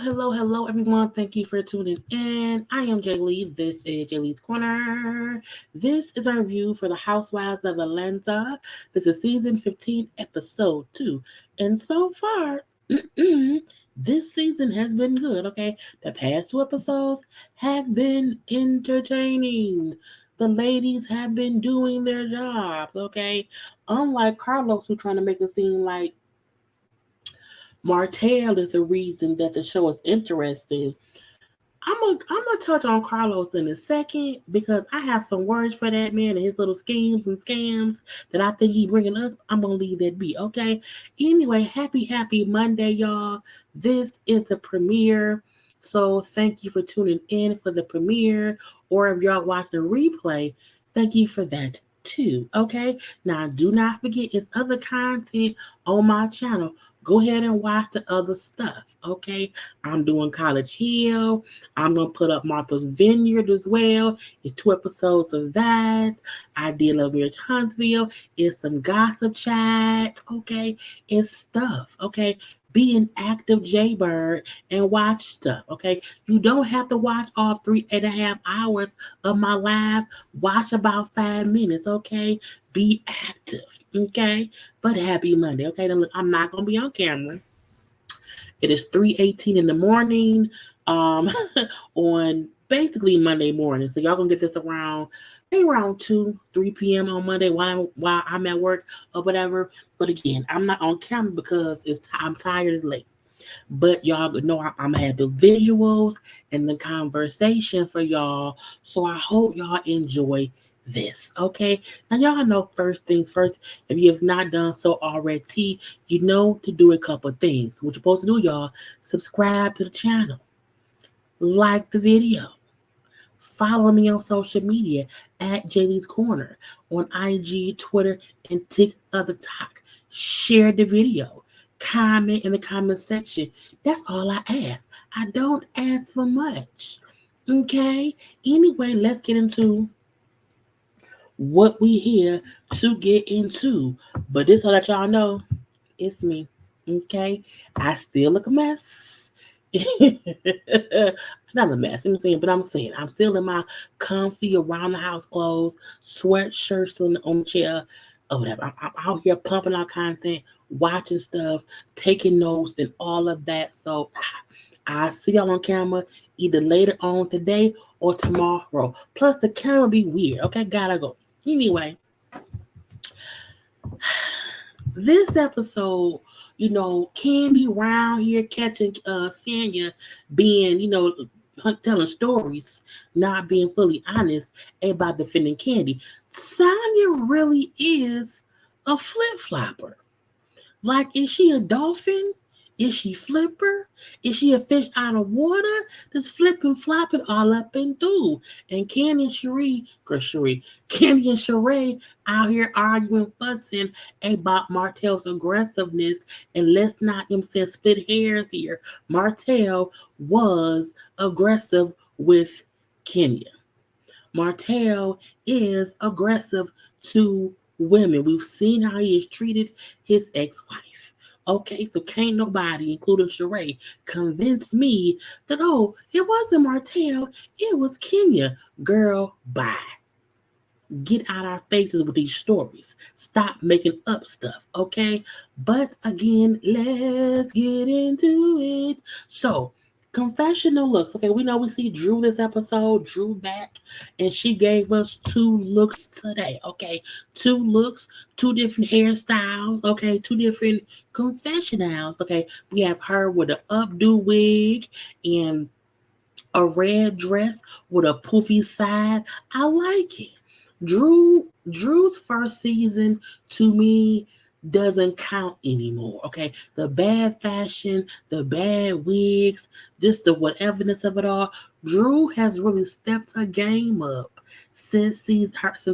Hello, everyone. Thank you for tuning in. I am Jaylee. This is JayLeesCorner. This is our review for the Housewives of Atlanta. This is season 15, episode 2. And so far, this season has been good, okay? The past 2 episodes have been entertaining. The ladies have been doing their jobs, okay? Unlike Carlos, who's trying to make it seem like Martell is the reason that the show is interesting. I'm gonna touch on Carlos in a second because I have some words for that man and his little schemes and scams that I think he bringing us. I'm gonna leave that be, okay? Anyway, happy Monday, y'all. This is the premiere, so thank you for tuning in for the premiere. Or if y'all watch the replay, thank you for that too. Okay. Now, do not forget it's other content on my channel. Go ahead and watch the other stuff. Okay. I'm doing College Hill. I'm going to put up Martha's Vineyard as well. It's 2 episodes of that. I did Love Marriage Huntsville. It's some gossip chats. Okay. It's stuff. Okay. Be an active Jaybird and watch stuff. Okay. You don't have to watch all 3.5 hours of my live. Watch about 5 minutes. Okay. Be active. Okay. But happy Monday. Okay. Now, look, I'm not going to be on camera. It is 3:18 in the morning on basically Monday morning. So y'all gonna get this around 2, 3 p.m. on Monday while I'm at work or whatever. But again, I'm not on camera because I'm tired, it's late. But y'all know I'm gonna have the visuals and the conversation for y'all. So I hope y'all enjoy this. Okay. Now y'all know first things first. If you have not done so already, you know to do a couple of things. What you're supposed to do, y'all, subscribe to the channel, like the video, follow me on social media at JayLeesCorner on IG, Twitter, and TikTok. Share the video. Comment in the comment section. That's all I ask. I don't ask for much. Okay? Anyway, let's get into what we here to get into. But this will let y'all know it's me. Okay? I still look a mess. Not a mess, I'm saying, but I'm saying I'm still in my comfy around the house clothes, sweatshirts on the chair, or whatever. I'm out here pumping out content, watching stuff, taking notes, and all of that. So I see y'all on camera either later on today or tomorrow. Plus, the camera be weird. Okay, gotta go. Anyway, this episode, Kandi round here catching Sanya being, telling stories, not being fully honest about defending Kandi. Sanya really is a flip flopper. Like, is she a dolphin? Is she flipper? Is she a fish out of water? Just flipping, flopping all up and through. And Kandi and Kandi and Sheree out here arguing, fussing about Martell's aggressiveness. And let's not split hairs here. Martell was aggressive with Kenya. Martell is aggressive to women. We've seen how he has treated his ex-wife. Okay, so can't nobody, including Sheree, convince me that, it wasn't Martell, it was Kenya. Girl, bye. Get out our faces with these stories. Stop making up stuff, okay? But again, let's get into it. So, confessional looks. Okay, we know we see Drew this episode, Drew back, and she gave us 2 looks today. Okay, 2 looks, 2 different hairstyles. Okay, 2 different confessionals. Okay, we have her with an updo wig and a red dress with a poofy side. I like it. Drew's first season to me doesn't count anymore. Okay, the bad fashion, the bad wigs, just the whateverness of it all. Drew has really stepped her game up since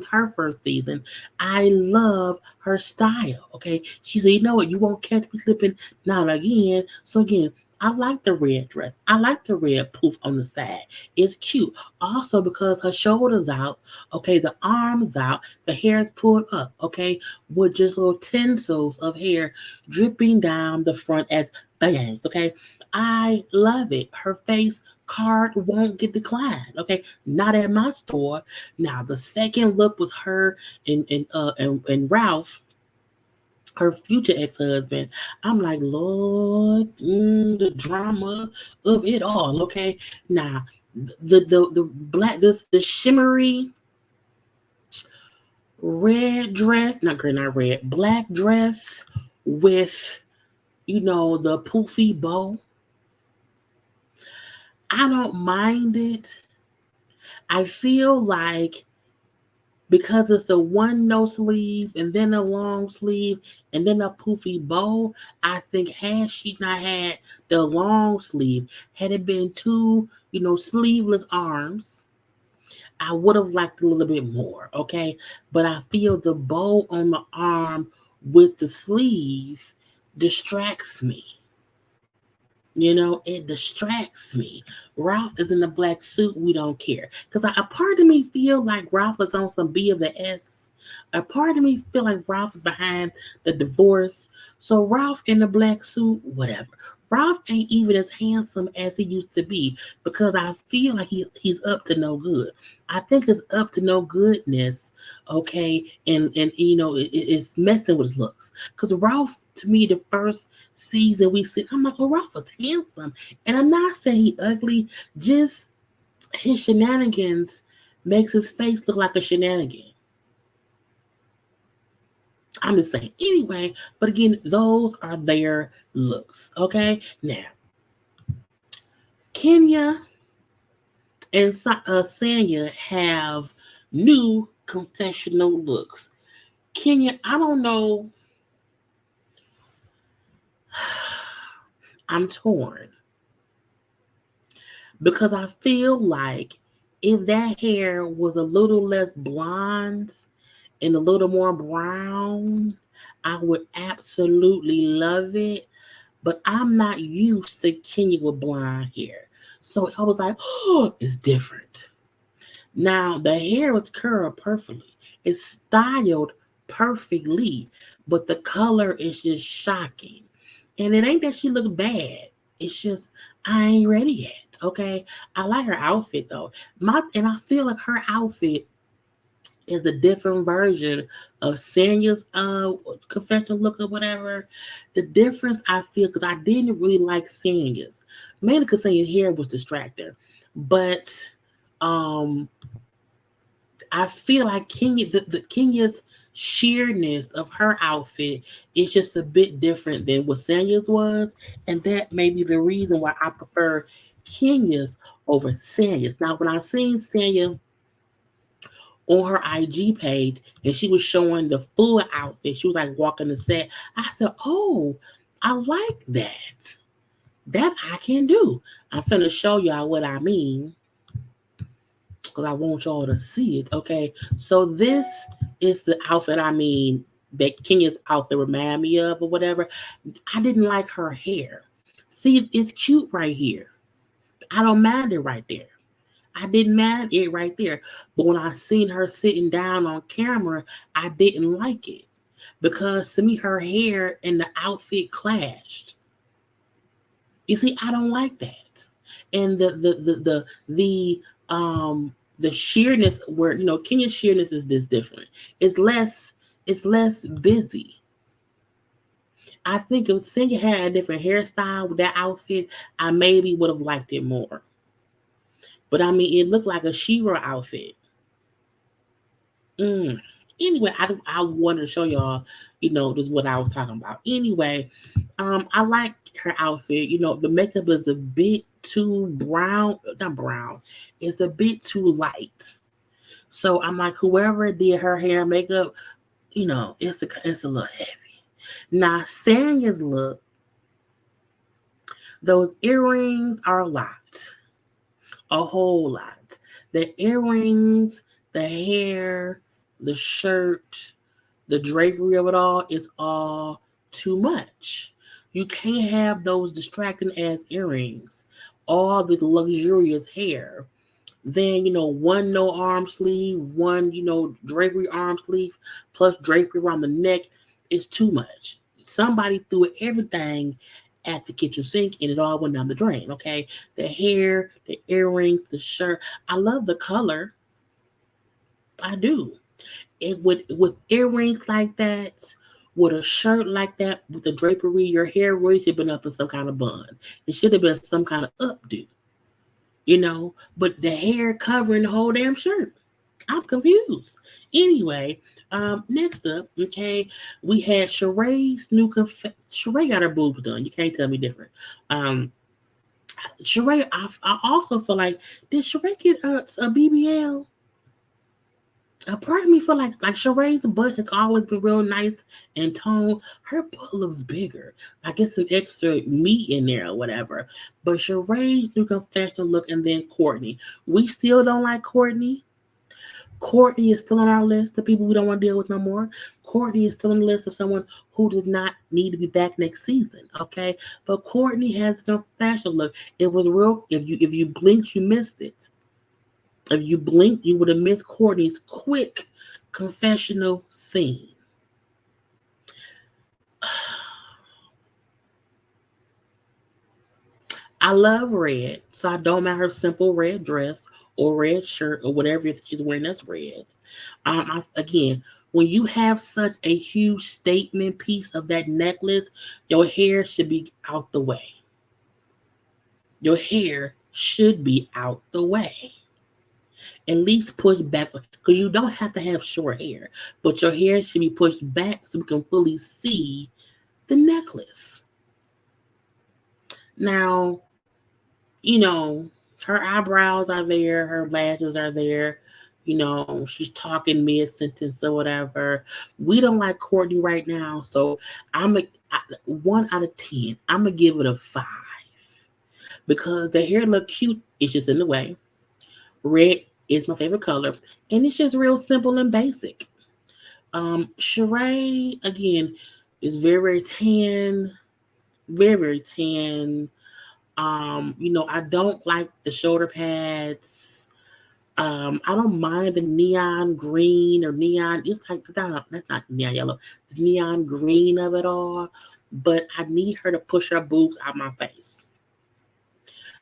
her first season. I love her style. Okay, she said, you know what, you won't catch me slipping not again. So again, I like the red dress. I like the red poof on the side. It's cute. Also because her shoulders out, okay, the arms out, the hair is pulled up, okay, with just little tinsels of hair dripping down the front as bangs, okay. I love it. Her face card won't get declined, okay, not at my store. Now the second look was her and Ralph, her future ex-husband. I'm like, Lord, the drama of it all. Okay, now the black, this the shimmery red dress, not red, black dress with the poofy bow. I don't mind it. I feel like because it's the one no sleeve and then a long sleeve and then a poofy bow, I think had she not had the long sleeve, had it been two, sleeveless arms, I would have liked a little bit more, okay? But I feel the bow on the arm with the sleeve distracts me. It distracts me. Ralph is in the black suit. We don't care. Because a part of me feel like Ralph is on some B of the S. A part of me feel like Ralph is behind the divorce. So Ralph in the black suit, whatever. Ralph ain't even as handsome as he used to be because I feel like he's up to no good. I think it's up to no goodness, okay? And it's messing with his looks. Because Ralph, to me, the first season we see, I'm like, oh, Ralph is handsome. And I'm not saying he ugly, just his shenanigans makes his face look like a shenanigan. I'm just saying. Anyway, but again, those are their looks. Okay. Now, Kenya and Sanya have new confessional looks. Kenya, I don't know. I'm torn because I feel like if that hair was a little less blonde and a little more brown, I would absolutely love it. But I'm not used to Kenya with blonde hair. So I was like, oh, it's different. Now, the hair is curled perfectly. It's styled perfectly, but the color is just shocking. And it ain't that she look bad. It's just I ain't ready yet. Okay. I like her outfit though. And I feel like her outfit is a different version of Sanya's confessional look or whatever. The difference I feel because I didn't really like Sanya's, mainly because Sanya's hair was distracting. But I feel like the Kenya's sheerness of her outfit is just a bit different than what Sanya's was, and that may be the reason why I prefer Kenya's over Sanya's. Now, when I seen Sanya on her IG page and she was showing the full outfit, she was like walking the set. I said, "Oh, I like that. That I can do." I'm finna show y'all what I mean because I want y'all to see it. Okay, so this is the outfit I mean that Kenya's outfit remind me of or whatever. I didn't like her hair. See, it's cute right here. I don't mind it right there. I didn't mind it right there. But when I seen her sitting down on camera, I didn't like it. Because to me, her hair and the outfit clashed. You see, I don't like that. And the sheerness where Kenya's sheerness is this different. It's less busy. I think if Singh had a different hairstyle with that outfit, I maybe would have liked it more. But I mean, it looked like a She-Ra outfit. Anyway, I wanted to show y'all, just what I was talking about. Anyway, I like her outfit. The makeup is a bit too brown, not brown. It's a bit too light. So I'm like, whoever did her hair and makeup, it's a little heavy. Now, Sanya's look, those earrings are a lot, a whole lot. The earrings, the hair, the shirt, the drapery of it all is all too much. You can't have those distracting ass earrings, all this luxurious hair. Then, one no arm sleeve, one, drapery arm sleeve, plus drapery around the neck is too much. Somebody threw everything at the kitchen sink and it all went down the drain, okay? The hair, the earrings, the shirt. I love the color. I do. It would with earrings like that, with a shirt like that, with the drapery, your hair really should have been up in some kind of bun. It should have been some kind of updo. But the hair covering the whole damn shirt. I'm confused. Anyway, next up, okay, we had Sheree's new Sheree got her boobs done. You can't tell me different. Um, Sheree, I also feel like, did Sheree get a BBL? A part of me feel like Sheree's butt has always been real nice and toned. Her butt looks bigger. I get some extra meat in there or whatever. But Sheree's new confessional look, and then Courtney. We still don't like Courtney. Courtney is still on our list of people we don't want to deal with no more. Courtney is still on the list of someone who does not need to be back next season. Okay, but Courtney has a confessional look. It was real. If you blinked, you missed it. If you blinked, you would have missed Courtney's quick confessional scene. I love red, so I don't mind her simple red dress or red shirt or whatever she's wearing that's red. Again, when you have such a huge statement piece of that necklace, your hair should be out the way. Your hair should be out the way. At least push back, because you don't have to have short hair, but your hair should be pushed back so we can fully see the necklace. Now, her eyebrows are there, her lashes are there. She's talking mid sentence or whatever. We don't like Courtney right now, so I'm a 1 out of 10. I'm gonna give it a 5 because the hair look cute. It's just in the way. Red is my favorite color, and it's just real simple and basic. Sheree again is very tan, very tan. I don't like the shoulder pads. I don't mind the neon green or neon. It's like that's not neon yellow. The neon green of it all. But I need her to push her boobs out my face.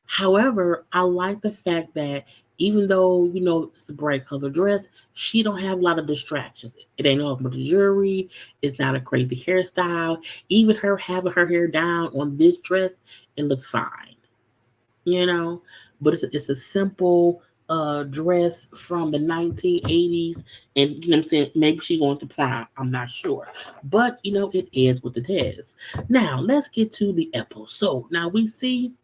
However, I like the fact that even though it's a bright color dress, she don't have a lot of distractions. It ain't all about the jewelry. It's not a crazy hairstyle. Even her having her hair down on this dress, it looks fine. But it's a simple dress from the 1980s, and what I'm saying, maybe she going to prom. I'm not sure, but it is what it is. Now let's get to the episode. Now we see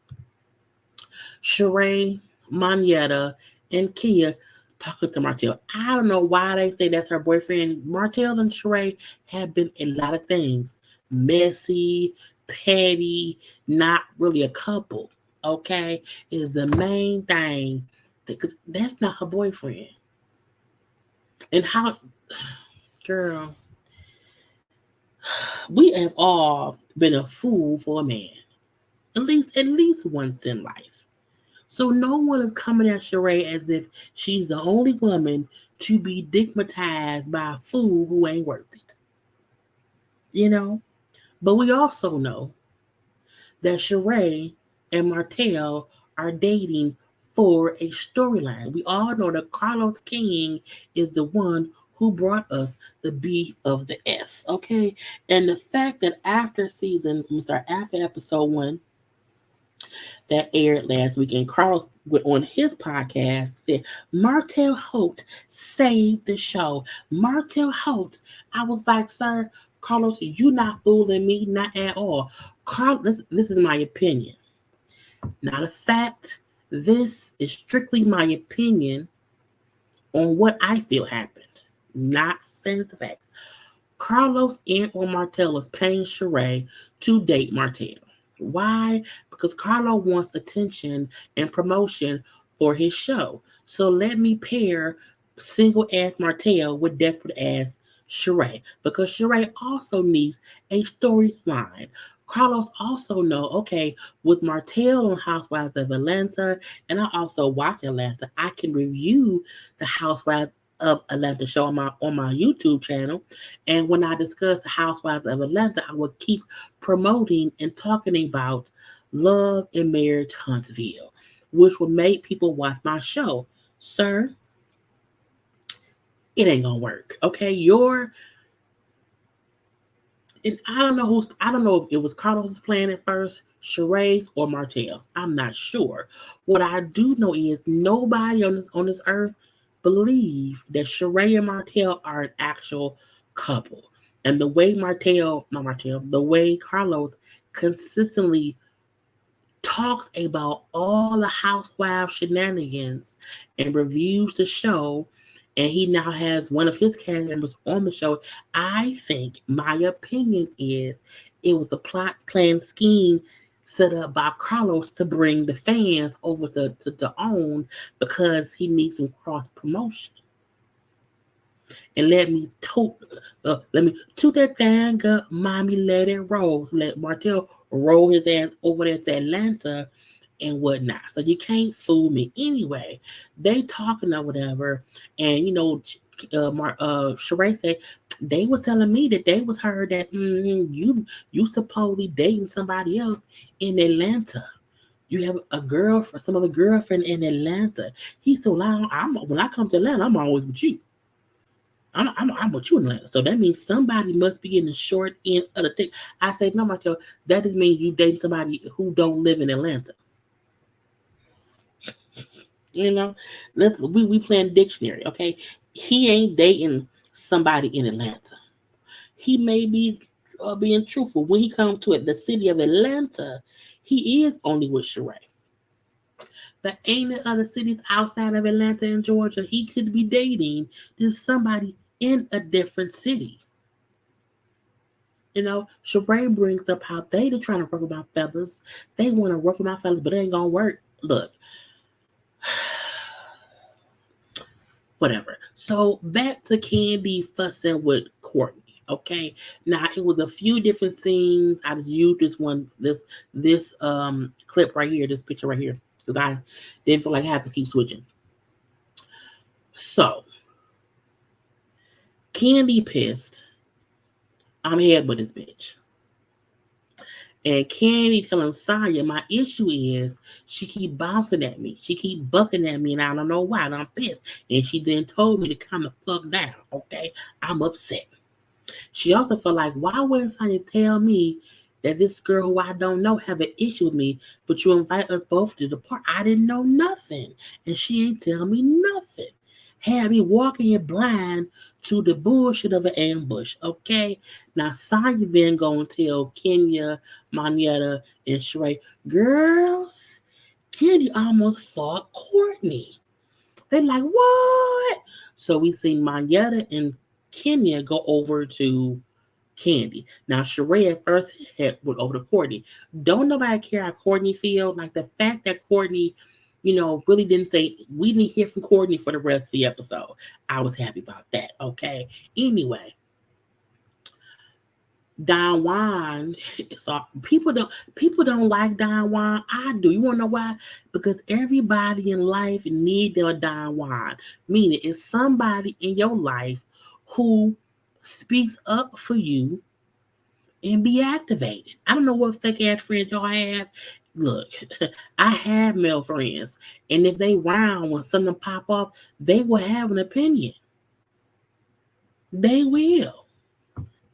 Sheree, Monyetta, and Kia talking to Martell. I don't know why they say that's her boyfriend. Martell and Sheree have been a lot of things. Messy, petty, not really a couple. Okay? Is the main thing. Because that's not her boyfriend. And how, girl, we have all been a fool for a man. At least once in life. So no one is coming at Sheree as if she's the only woman to be stigmatized by a fool who ain't worth it. But we also know that Sheree and Martell are dating for a storyline. We all know that Carlos King is the one who brought us the B of the S, okay? And the fact that after episode 1, that aired last week, and Carlos went on his podcast said Martell Holt saved the show. Martell Holt. I was like, sir, Carlos, you not fooling me, not at all. Carlos, this is my opinion, not a fact. This is strictly my opinion on what I feel happened, not saying it's a fact. Carlos and or Martell was paying Sheree to date Martell. Why? Because Carlo wants attention and promotion for his show. So let me pair single ass Martell with desperate ass Sheree. Because Sheree also needs a storyline. Carlos also know, okay, with Martell on Housewives of Atlanta, and I also watch Atlanta, I can review the Housewives of Atlanta show on my YouTube channel. And when I discuss the Housewives of Atlanta, I will keep promoting and talking about Love and Marriage Huntsville, which will make people watch my show. Sir, it ain't gonna work. Okay, and I don't know if it was Carlos's plan at first, Sheree's or Martell's. I'm not sure. What I do know is nobody on this earth believe that Sheree and Martell are an actual couple. And the way the way Carlos consistently talks about all the housewives shenanigans and reviews the show, and he now has one of his cast members on the show. I think my opinion is it was a plot plan scheme set up by Carlos to bring the fans over to own because he needs some cross promotion. And let me toot that thing up, mommy, let it roll. Let Martell roll his ass over there to Atlanta and whatnot. So you can't fool me. Anyway, they talking or whatever, and Sheree said they was telling me that they was heard that you supposedly dating somebody else in Atlanta. You have a girl for some other girlfriend in Atlanta. He said, well, when I come to Atlanta, I'm always with you. I'm with you in Atlanta. So that means somebody must be in the short end of the thing. I say, no, Martell, that just means you dating somebody who don't live in Atlanta. You know, we playing dictionary, okay? He ain't dating somebody in Atlanta. He may be being truthful when he comes to it. The city of Atlanta, he is only with Sheree. But ain't there other cities outside of Atlanta and Georgia he could be dating just somebody in a different city? Sheree brings up how they trying to ruffle my feathers. They want to ruffle my feathers, but it ain't gonna work. Look, whatever. So back to Kandi fussing with Courtney. Okay, now it was a few different scenes. I just used this clip right here, this picture right here, because I didn't feel like I had to keep switching. So Kandi pissed. I'm head with this bitch. And Kandi telling Sanya, my issue is she keep bouncing at me. She keep bucking at me, and I don't know why. And I'm pissed. And she then told me to calm the fuck down. Okay, I'm upset. She also felt like, why wouldn't Sanya tell me that this girl who I don't know have an issue with me, but you invite us both to the park? I didn't know nothing, and she ain't tell me nothing. Had me walking in blind to the bullshit of an ambush. Okay, now Sanya then gonna tell Kenya, Manietta, and Sheree, girls, Kenny almost fought Courtney. They like, what? So we see Manietta and Kenya go over to Kandi. Now Sheree at first went over to Courtney. Don't nobody care how Courtney feels. Like the fact that Courtney, really didn't say, we didn't hear from Courtney for the rest of the episode. I was happy about that. Okay. Anyway, Don Juan, so people don't like Don Juan. I do. You wanna know why? Because everybody in life need their Don Juan. Meaning it's somebody in your life who speaks up for you and be activated. I don't know what fake ass friends y'all have. Look, I have male friends, and if they round when something pop off, they will have an opinion. They will.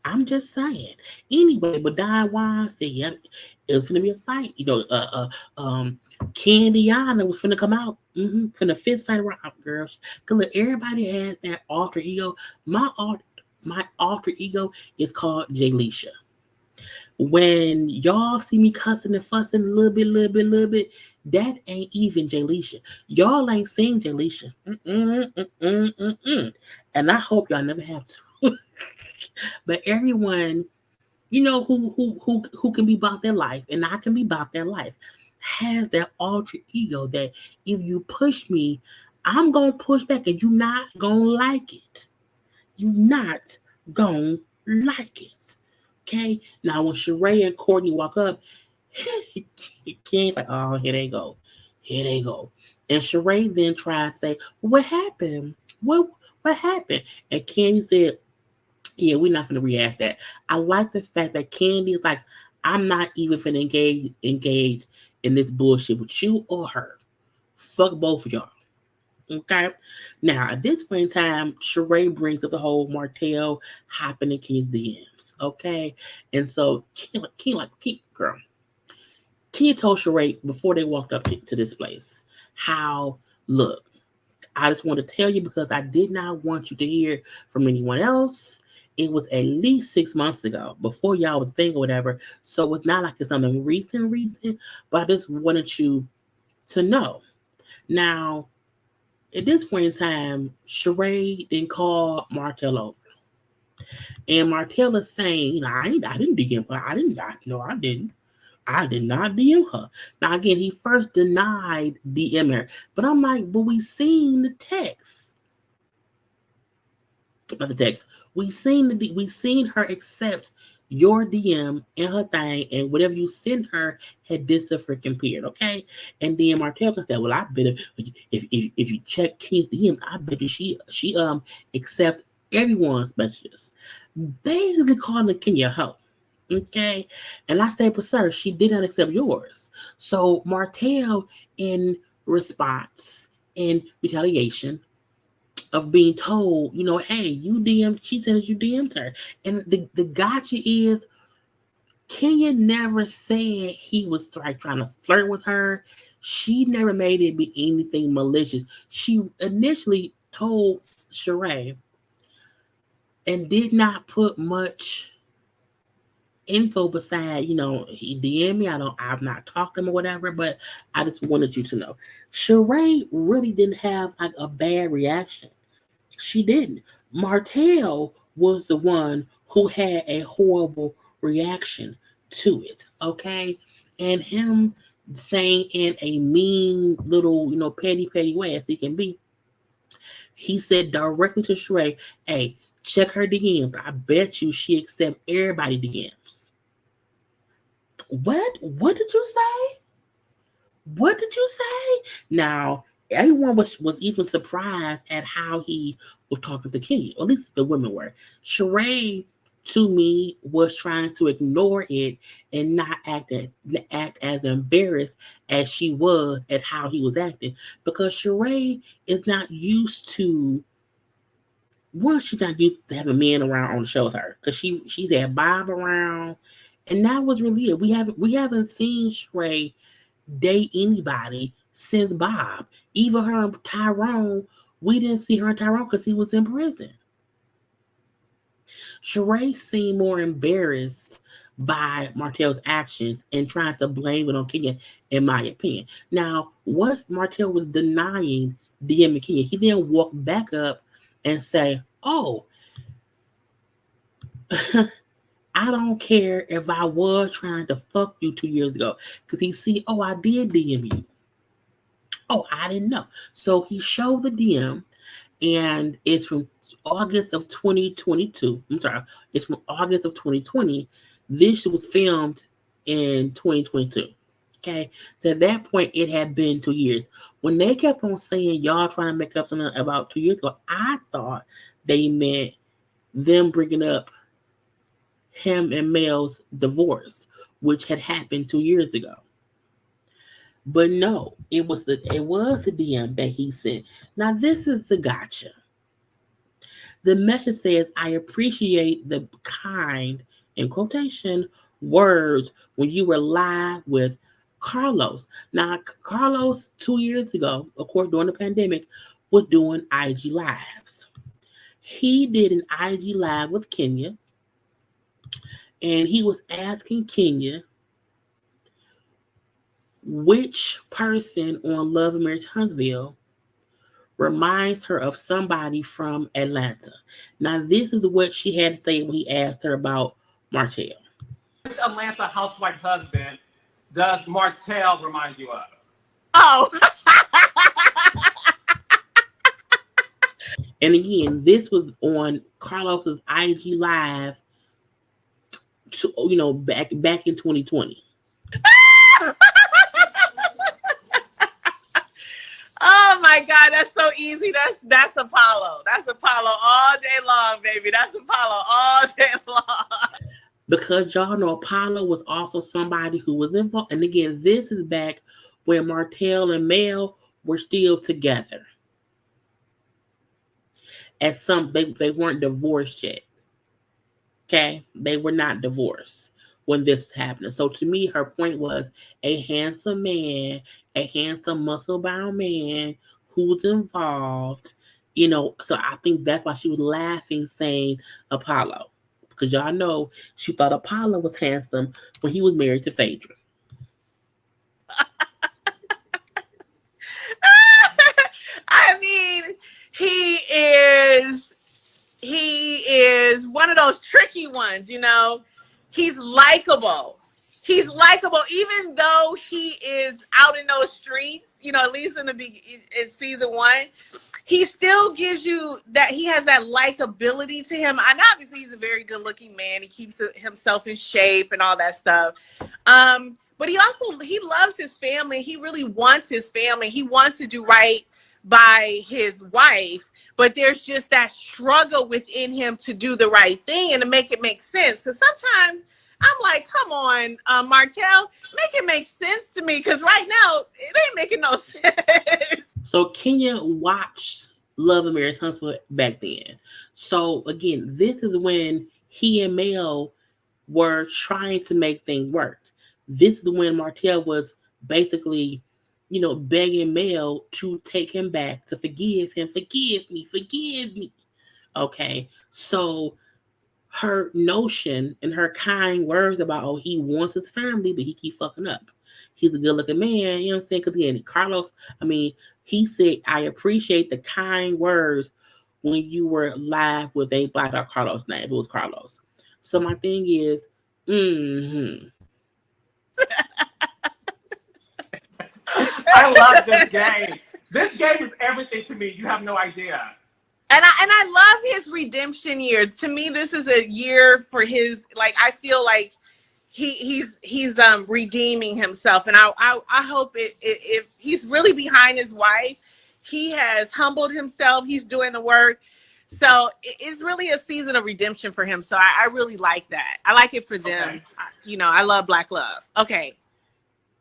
I'm just saying. Anyway, but Don Juan said, yep, it was gonna be a fight. Candiana was finna come out. Finna fist fight around, girls. Cause look, everybody has that alter ego. My alter ego is called JayLeesha. When y'all see me cussing and fussing a little bit, that ain't even JayLeesha. Y'all ain't seen JayLeesha. And I hope y'all never have to. But everyone, who can be about their life, and I can be about their life, has that alter ego that if you push me, I'm gonna push back, and you're not gonna like it. You're not gonna like it. Okay. Now when Sheree and Courtney walk up, Ken's like, oh, here they go. Here they go. And Sheree then tries to say, what happened? What happened? And Kandi said, yeah, we're not gonna react that. I like the fact that Kandi is like, I'm not even gonna engage in this bullshit with you or her. Fuck both of y'all. Okay. Now at this point in time, Sheree brings up the whole Martell hopping in Ken's DMs. Okay. And so girl, Ken told Sheree before they walked up to this place how, look, I just want to tell you because I did not want you to hear from anyone else. It was at least 6 months ago before y'all was thinking whatever. So it's not like it's something recent, but I just wanted you to know. Now, at this point in time, Sheree then called Martell over. And Martell is saying, I didn't DM her. No, I didn't. I did not DM her. Now again, he first denied DM her, but I'm like, but we seen the text. Not the text. We seen her accept your DM and her thing, and whatever you sent her had disappeared. Okay, and then Martell said, "Well, I bet if you check King's DMs, I bet you she accepts everyone's messages." Basically, calling Kenya a hoe. Okay. And I said, but sir, she did not accept yours. So Martell, in response, in retaliation of being told, hey, she said that you DM'd her. And the gotcha is Kenya never said he was like trying to flirt with her. She never made it be anything malicious. She initially told Sheree and did not put much info beside, he DM me. I've not talked to him or whatever, but I just wanted you to know. Sheree really didn't have like a bad reaction. She didn't. Martell was the one who had a horrible reaction to it. Okay. And him saying in a mean little, petty way as he can be, he said directly to Sheree, hey, check her DMs. I bet you she accept everybody DMs. What? What did you say? What did you say? Now, everyone was even surprised at how he was talking to Kenya, or at least the women were. Sheree, to me, was trying to ignore it and not act as embarrassed as she was at how he was acting, because Sheree is not used to. One, she's not used to having men around on the show with her because she's had Bob around, and that was really it. We haven't seen Sheree date anybody since Bob. Even her and Tyrone, we didn't see her and Tyrone because he was in prison. Sheree seemed more embarrassed by Martell's actions and trying to blame it on Kenya, in my opinion. Now, once Martell was denying DM and Kenya, he then walked back up and say, oh, I don't care if I was trying to fuck you 2 years ago. Because he see, oh, I did DM you. Oh, I didn't know. So he showed the DM, and it's from August of 2022. I'm sorry, it's from August of 2020. This was filmed in 2022. Okay, so at that point, it had been 2 years. When they kept on saying y'all trying to make up something about 2 years ago, I thought they meant them bringing up him and Mel's divorce, which had happened 2 years ago. But no, it was the DM that he sent. Now this is the gotcha. The message says, I appreciate the kind, in quotation, words when you were live with Carlos. Now, Carlos, 2 years ago, of course, during the pandemic, was doing IG Lives. He did an IG Live with Kenya, and he was asking Kenya which person on Love and Marriage Huntsville reminds her of somebody from Atlanta. Now, this is what she had to say when he asked her about Martell. Which Atlanta housewife husband does Martell remind you of? Oh. And again, this was on Carlos's IG Live to back in 2020. Oh my God, that's so easy. That's Apollo. That's Apollo all day long, baby. That's Apollo all day long. Because y'all know Apollo was also somebody who was involved. And again, this is back when Martell and Mel were still together. They weren't divorced yet. Okay, they were not divorced when this was happening. So to me, her point was a handsome man, a handsome muscle bound man who's involved. So I think that's why she was laughing, saying Apollo, because y'all know she thought Apollo was handsome when he was married to Phaedra. I mean, he is he is one of those tricky ones, He's likable. He's likable, even though he is out in those streets, at least in season 1. He still gives you that he has that likability to him. And obviously he's a very good looking man. He keeps himself in shape and all that stuff. But he loves his family. He really wants his family. He wants to do right by his wife, but there's just that struggle within him to do the right thing and to make it make sense. Because sometimes I'm like, come on, Martell, make it make sense to me, because right now it ain't making no sense. So Kenya watched Love and Marriage Huntsville back then. So again, this is when he and Mel were trying to make things work. This is when Martell was basically, begging Mel to take him back, to forgive him. Forgive me, forgive me. Okay. So her notion and her kind words about, oh, he wants his family, but he keep fucking up. He's a good looking man, you know what I'm saying? Because again, Carlos, he said, I appreciate the kind words when you were live with a black out Carlos name. It was Carlos. So my thing is, I love this game. This game is everything to me. You have no idea. And I love his redemption year. To me, this is a year for his, I feel like he's redeeming himself. And I hope if he's really behind his wife, he has humbled himself. He's doing the work. So it's really a season of redemption for him. So I really like that. I like it for them. Okay. I love Black love. Okay.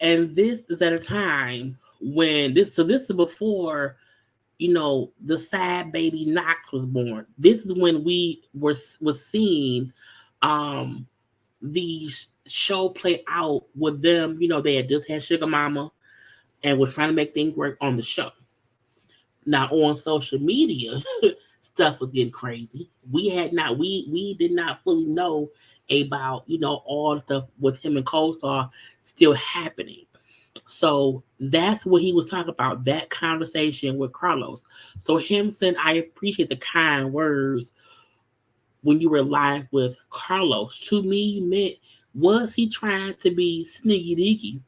And this is at a time when this is before, the sad baby Knox was born. This is when we was seeing the show play out with them. They had just had Sugar Mama and were trying to make things work on the show. Now on social media, stuff was getting crazy. We did not fully know about, all the stuff with him and Co-Star still happening. So that's what he was talking about, that conversation with Carlos. So him saying, I appreciate the kind words when you were live with Carlos, to me meant, was he trying to be sneaky deaky?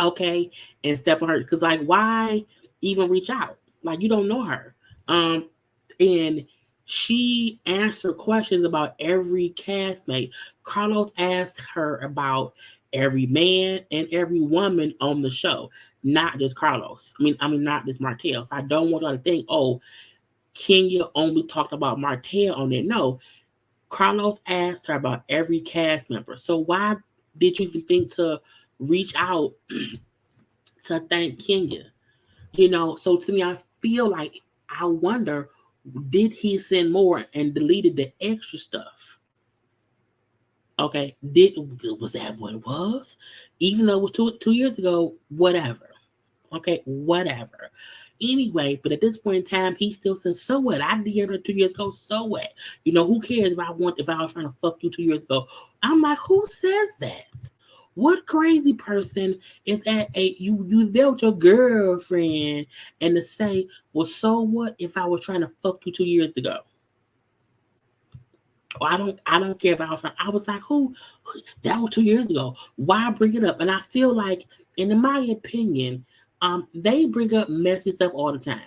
Okay. And step on her. Because why even reach out? You don't know her. And she answered questions about every castmate. Carlos asked her about every man and every woman on the show, not just Carlos. Not just Martell. So I don't want y'all to think, oh, Kenya only talked about Martell on it. No, Carlos asked her about every cast member. So why did you even think to reach out to thank Kenya? So to me, I feel like, I wonder, did he send more and deleted the extra stuff? Okay, was that what it was? Even though it was two years ago, whatever. Okay, whatever. Anyway, but at this point in time, he still says, so what? I DM'd her 2 years ago, so what? Who cares if I was trying to fuck you 2 years ago? I'm like, who says that? What crazy person is at you there with your girlfriend and to say, well, so what if I was trying to fuck you 2 years ago? Or I don't care if I was like, who? That was 2 years ago. Why bring it up? And I feel like, in my opinion, they bring up messy stuff all the time.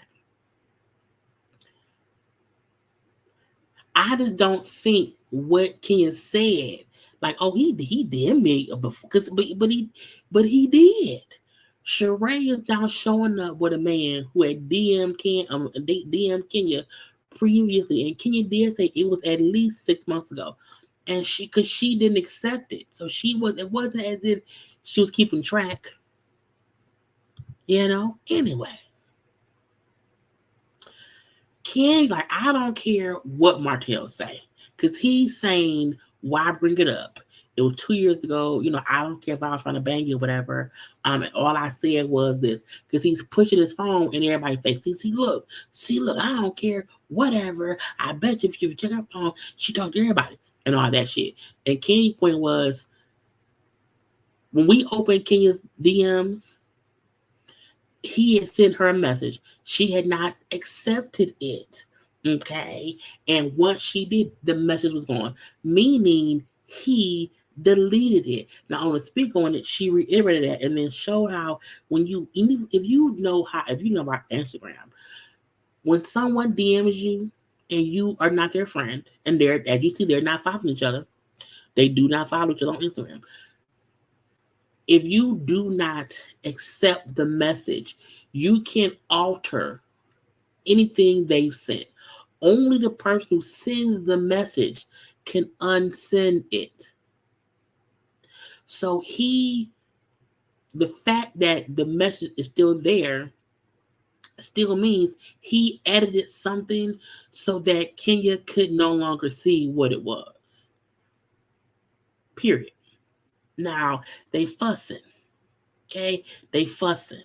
I just don't think what Kenya said, Like, oh, he did me before, but he did. Sheree is now showing up with a man who had DM Kenya previously, and Kenya did say it was at least 6 months ago, and because she didn't accept it, so it wasn't as if she was keeping track, Anyway, Ken, like, I don't care what Martell say, because he's saying, why bring it up? It was 2 years ago. I don't care if I was trying to bang you or whatever. And all I said was this, because he's pushing his phone in everybody's face. See, look, I don't care, whatever. I bet you if you check her phone, she talked to everybody and all that shit. And Kenya's point was, when we opened Kenya's DMs, he had sent her a message. She had not accepted it. Okay. And once she did, the message was gone, meaning he deleted it. Now, on the speak on it, she reiterated that and then showed how if you know about Instagram, when someone DMs you and you are not their friend, and as you see, they're not following each other. They do not follow each other on Instagram. If you do not accept the message, you can alter anything they've sent. Only the person who sends the message can unsend it. So the fact that the message is still there still means he edited something so that Kenya could no longer see what it was. Period. Now, they fussing. Okay? They fussing.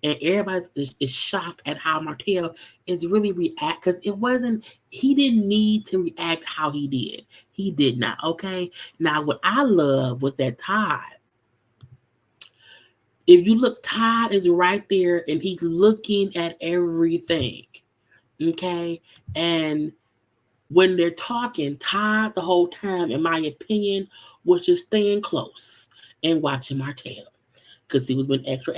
And everybody is shocked at how Martell is really react, because he didn't need to react how he did. He did not, okay? Now, what I love was that Todd, if you look, Todd is right there and he's looking at everything, okay? And when they're talking, Todd the whole time, in my opinion, was just staying close and watching Martell, because he was being extra.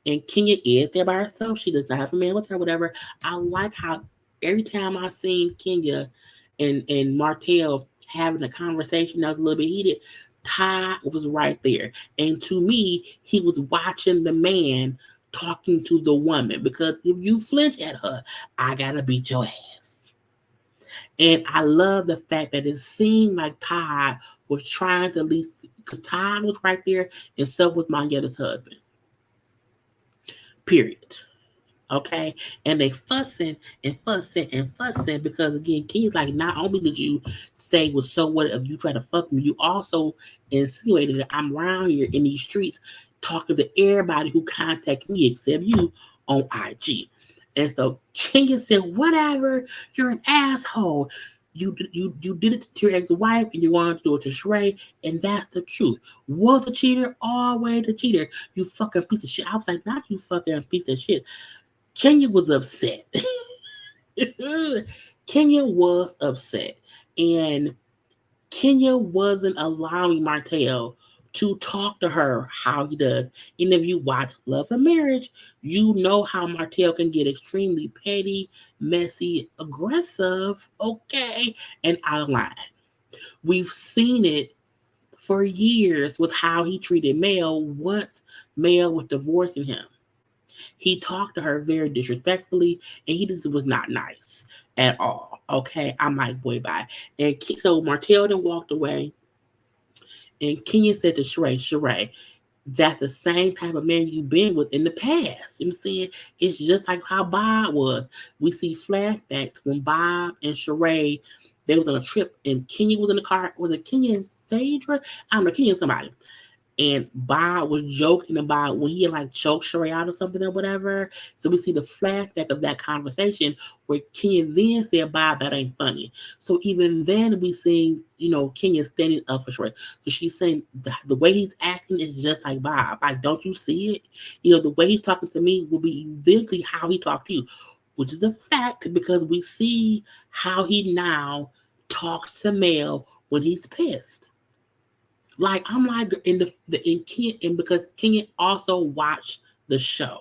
And Kenya is there by herself. She does not have a man with her, whatever. I like how every time I seen Kenya and Martell having a conversation that was a little bit heated, Ty was right there. And to me, he was watching the man talking to the woman, because if you flinch at her, I gotta beat your ass. And I love the fact that it seemed like Todd was trying to at least, because Todd was right there, and so was Mangetta's husband. Period. Okay? And they fussing because, again, Kenya's like, not only did you say, well, so what if you try to fuck me, you also insinuated that I'm around here in these streets talking to everybody who contact me except you on IG. And so Kenya said, whatever, you're an asshole. You did it to your ex-wife, and you wanted to do it to Sheree, and that's the truth. Was a cheater, always a cheater. You fucking piece of shit. I was like, not you fucking piece of shit. Kenya was upset. Kenya was upset. And Kenya wasn't allowing Martell to talk to her how he does. And if you watch Love and Marriage, you know how Martell can get extremely petty, messy, aggressive, okay, and out of line. We've seen it for years with how he treated Mel once Mel was divorcing him. He talked to her very disrespectfully, and he just was not nice at all. Okay, I'm like, boy, bye. And so Martell then walked away, and Kenya said to Sheree, that's the same type of man you've been with in the past. You know what I'm saying? It's just like how Bob was. We see flashbacks when Bob and Sheree, they was on a trip, and Kenya was in the car. Was it Kenya and Phaedra? I don't know, Kenya and somebody. And Bob was joking about when he like choked Sheree out or something or whatever. So we see the flashback of that conversation where Kenya then said, Bob, that ain't funny. So even then we see, Kenya standing up for Sheree. So she's saying the way he's acting is just like Bob. Like, don't you see it? The way he's talking to me will be eventually how he talked to you, which is a fact, because we see how he now talks to Mel when he's pissed. Like, I'm like, because Kenya also watched the show.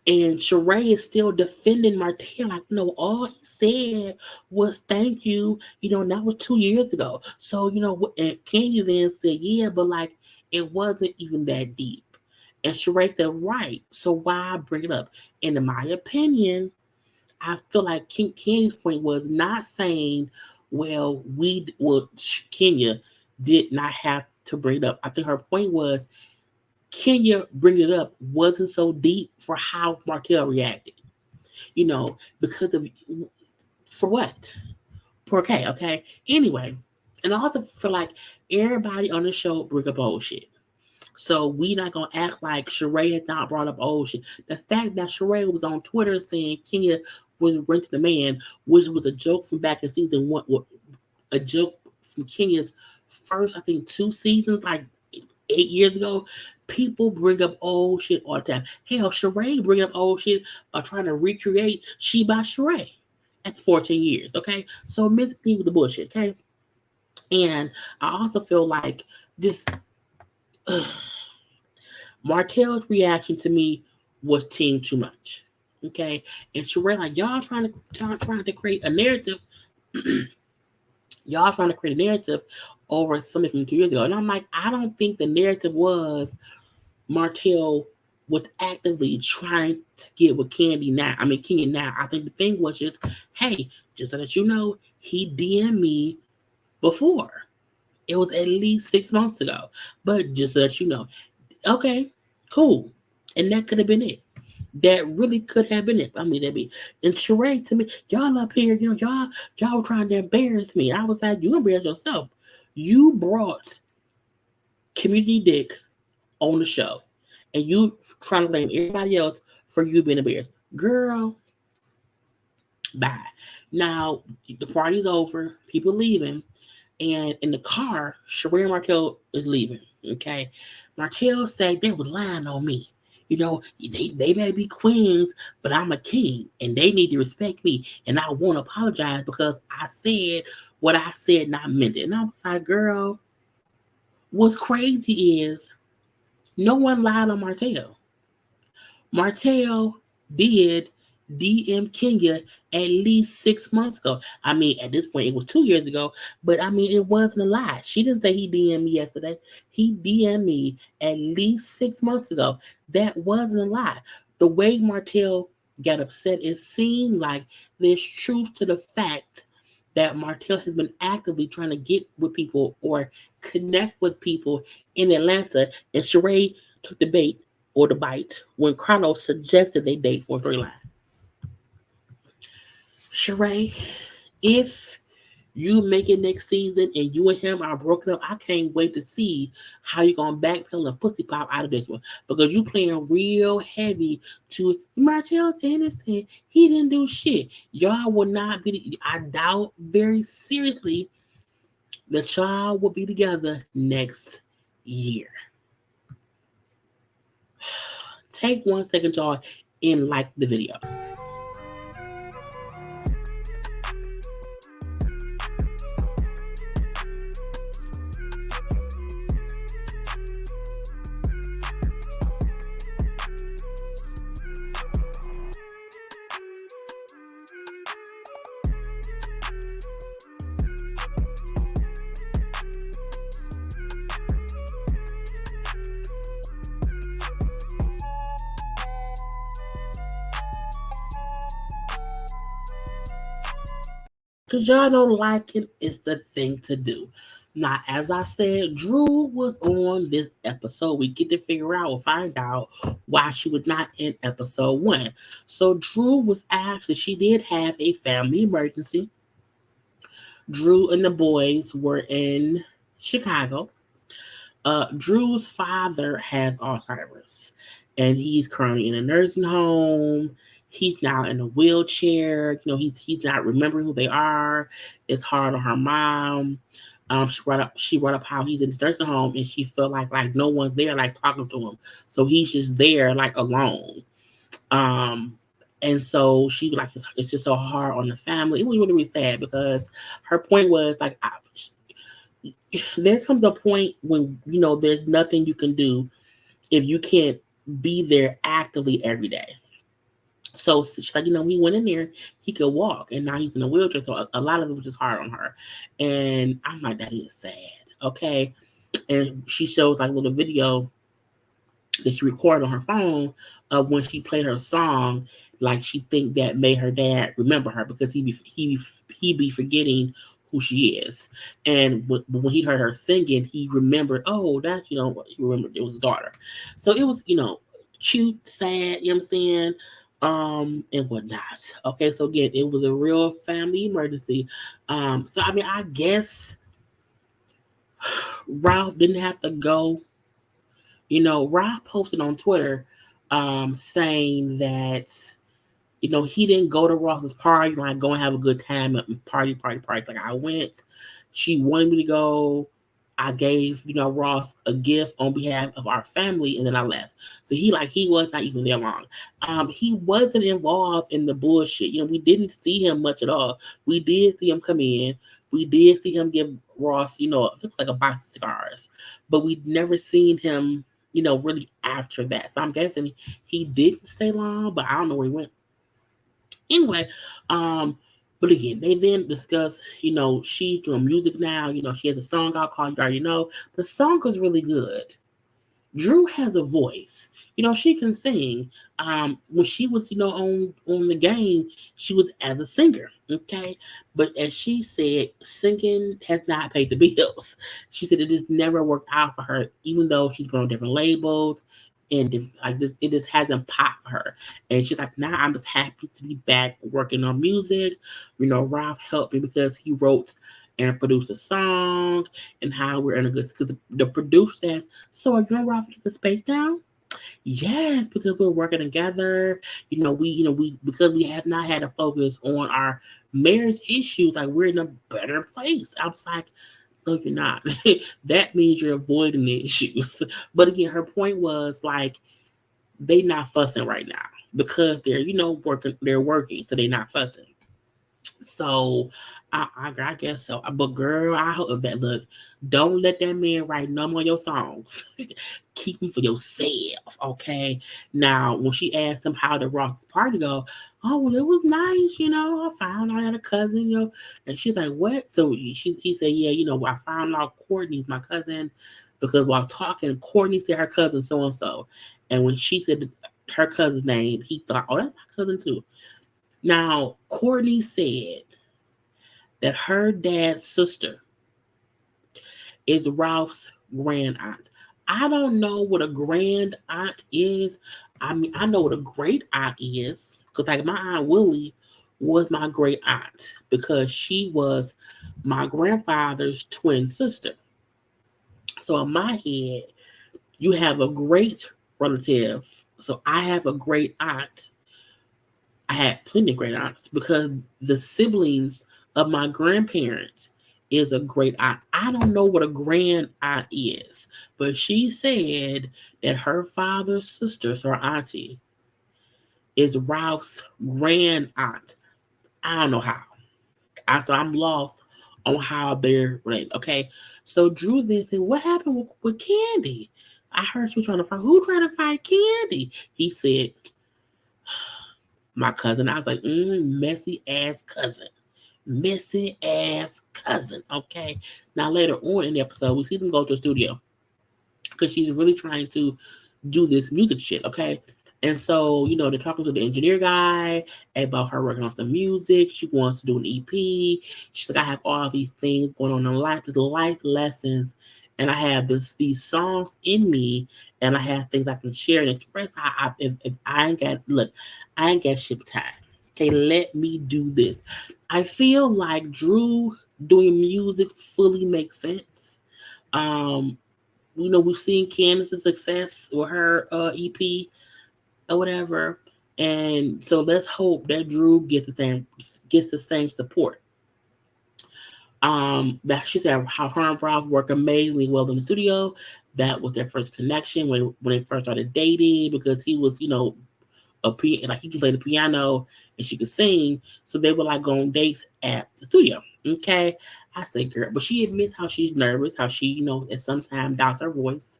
And Sheree is still defending Martell. Like, all he said was thank you. And that was 2 years ago. So, and Kandi then said, yeah, but like, it wasn't even that deep. And Sheree said, right. So why bring it up? And in my opinion, I feel like Kenya's point was not saying, Kenya did not have to bring it up. I think her point was Kenya bringing it up wasn't so deep for how Martell reacted. Because of for what? For okay. Anyway, and I also feel like everybody on the show bring up old shit. So we not gonna act like Sheree has not brought up old shit. The fact that Sheree was on Twitter saying Kenya was renting the man, which was a joke from back in season one, a joke from Kenya's first, I think, 2 seasons, like 8 years ago. People bring up old shit all the time. Hell, Sheree bring up old shit by trying to recreate She by Sheree at 14 years. Okay, so miss me with the bullshit. Okay, and I also feel like this. Martell's reaction to me was team too much. Okay, and Sheree like y'all trying to create a narrative. Y'all trying to create a narrative over something from 2 years ago, and I'm like, I don't think the narrative was Martell was actively trying to get with Kandi now. I mean, Kenya now. I think the thing was just, hey, just so that you know, he DM'd me before. It was at least 6 months ago. But just so that you know, okay, cool. And that could have been it. That really could have been it. I mean, that'd be and Sheree to me, y'all up here, y'all were trying to embarrass me. I was like, you embarrass yourself. You brought Community Dick on the show, and you trying to blame everybody else for you being embarrassed. Girl, bye. Now the party's over, people leaving, and in the car, Sheree and Martell is leaving. Okay, Martell said they was lying on me. They may be queens, but I'm a king, and they need to respect me. And I won't apologize because I said what I said and I meant it. And I was like, girl, what's crazy is no one lied on Martell. Martell did DM Kenya at least 6 months ago. I mean, at this point, it was 2 years ago, but I mean, it wasn't a lie. She didn't say he DM'd me yesterday. He DM'd me at least 6 months ago. That wasn't a lie. The way Martell got upset, it seemed like there's truth to the fact that Martell has been actively trying to get with people or connect with people in Atlanta, and Sheree took the bait or the bite when Carlos suggested they date for a storyline. Sheree, if you make it next season and you and him are broken up, I can't wait to see how you're gonna backpedal and pussy pop out of this one because you playing real heavy to Martell's innocent. He didn't do shit. Y'all will not be. I doubt very seriously that y'all will be together next year. Take 1 second, y'all, and like the video. Because y'all don't like it, it's the thing to do. Now, as I said, Drew was on this episode. We get to figure out or find out why she was not in episode 1. So Drew was actually, she did have a family emergency. Drew and the boys were in Chicago. Drew's father has Alzheimer's, and he's currently in a nursing home. He's now in a wheelchair. He's not remembering who they are. It's hard on her mom. She brought up how he's in this nursing home, and she felt like no one's there, like talking to him. So he's just there, like alone. And so she like it's just so hard on the family. It was really, really sad because her point was like, there comes a point when there's nothing you can do if you can't be there actively every day. So she's like, we went in there, he could walk, and now he's in a wheelchair. So a lot of it was just hard on her. And I'm like, that is sad. Okay. And she shows like a little video that she recorded on her phone of when she played her song, like she think that made her dad remember her because he be forgetting who she is. And when he heard her singing, he remembered, oh, that's he remembered it was his daughter. So it was cute, sad, you know what I'm saying, and whatnot. Okay, so again, it was a real family emergency. So I mean, I guess Ralph didn't have to go. Ralph posted on Twitter saying that, he didn't go to Ross's party, like go and have a good time and party. Like I went. She wanted me to go. I gave, Ross a gift on behalf of our family, and then I left. So he was not even there long. He wasn't involved in the bullshit. We didn't see him much at all. We did see him come in. We did see him give Ross, it looked like a box of cigars, but we'd never seen him, really after that. So I'm guessing he didn't stay long, but I don't know where he went. Anyway, but again, they then discuss, she's doing music now. She has a song out called You Already Know. The song was really good. Drew has a voice. She can sing. When she was, on the game, she was as a singer. Okay. But as she said, singing has not paid the bills. She said it just never worked out for her, even though she's been on different labels and like this, it just hasn't popped for her. And she's like, now I'm just happy to be back working on music. Ralph helped me because he wrote and produced a song, and how we're in a good, because the producer says, so are you and Ralph in a good space now? Yes, because we're working together. We because we have not had a focus on our marriage issues, like we're in a better place. I was like, no, you're not. That means you're avoiding the issues. But again, her point was like, they not fussing right now because they're, working, they're working, so they're not fussing. So I guess so. But girl, I hope that, look, don't let that man write no more of your songs. Keep them for yourself, okay? Now, when she asked him how the Ross's party go, oh, well, it was nice, I found out I had a cousin, and she's like, what? So he said, yeah, I found out Courtney's my cousin, because while talking, Courtney said her cousin so and so, and when she said her cousin's name, he thought, oh, that's my cousin too. Now, Courtney said that her dad's sister is Ralph's grand aunt. I don't know what a grand aunt is. I mean, I know what a great aunt is, because like my aunt Willie was my great aunt because she was my grandfather's twin sister. So in my head, you have a great relative. So I have a great aunt. I had plenty of great aunts because the siblings of my grandparents is a great aunt. I don't know what a grand aunt is, but she said that her father's sister, so her auntie, is Ralph's grand aunt. I don't know how. So I'm lost on how they're related. Okay, so Drew then said, "What happened with Kandi? I heard she was trying to fight. Who trying to fight Kandi?" He said, my cousin. I was like, messy ass cousin. Messy ass cousin. Okay. Now later on in the episode, we see them go to the studio because she's really trying to do this music shit. Okay. And so, they're talking to the engineer guy about her working on some music. She wants to do an EP. She's like, I have all these things going on in life, these life lessons, and I have these songs in me, and I have things I can share and express. If I ain't got, look, I ain't got shit time. Okay, let me do this. I feel like Drew doing music fully makes sense. We've seen Candace's success with her EP or whatever, and so let's hope that Drew gets the same support. That she said how her and Ralph work amazingly well in the studio. That was their first connection when they first started dating, because he was, like he could play the piano and she could sing, so they would like go on dates at the studio. Okay, I say, girl, but she admits how she's nervous, how she, at sometimes doubts her voice,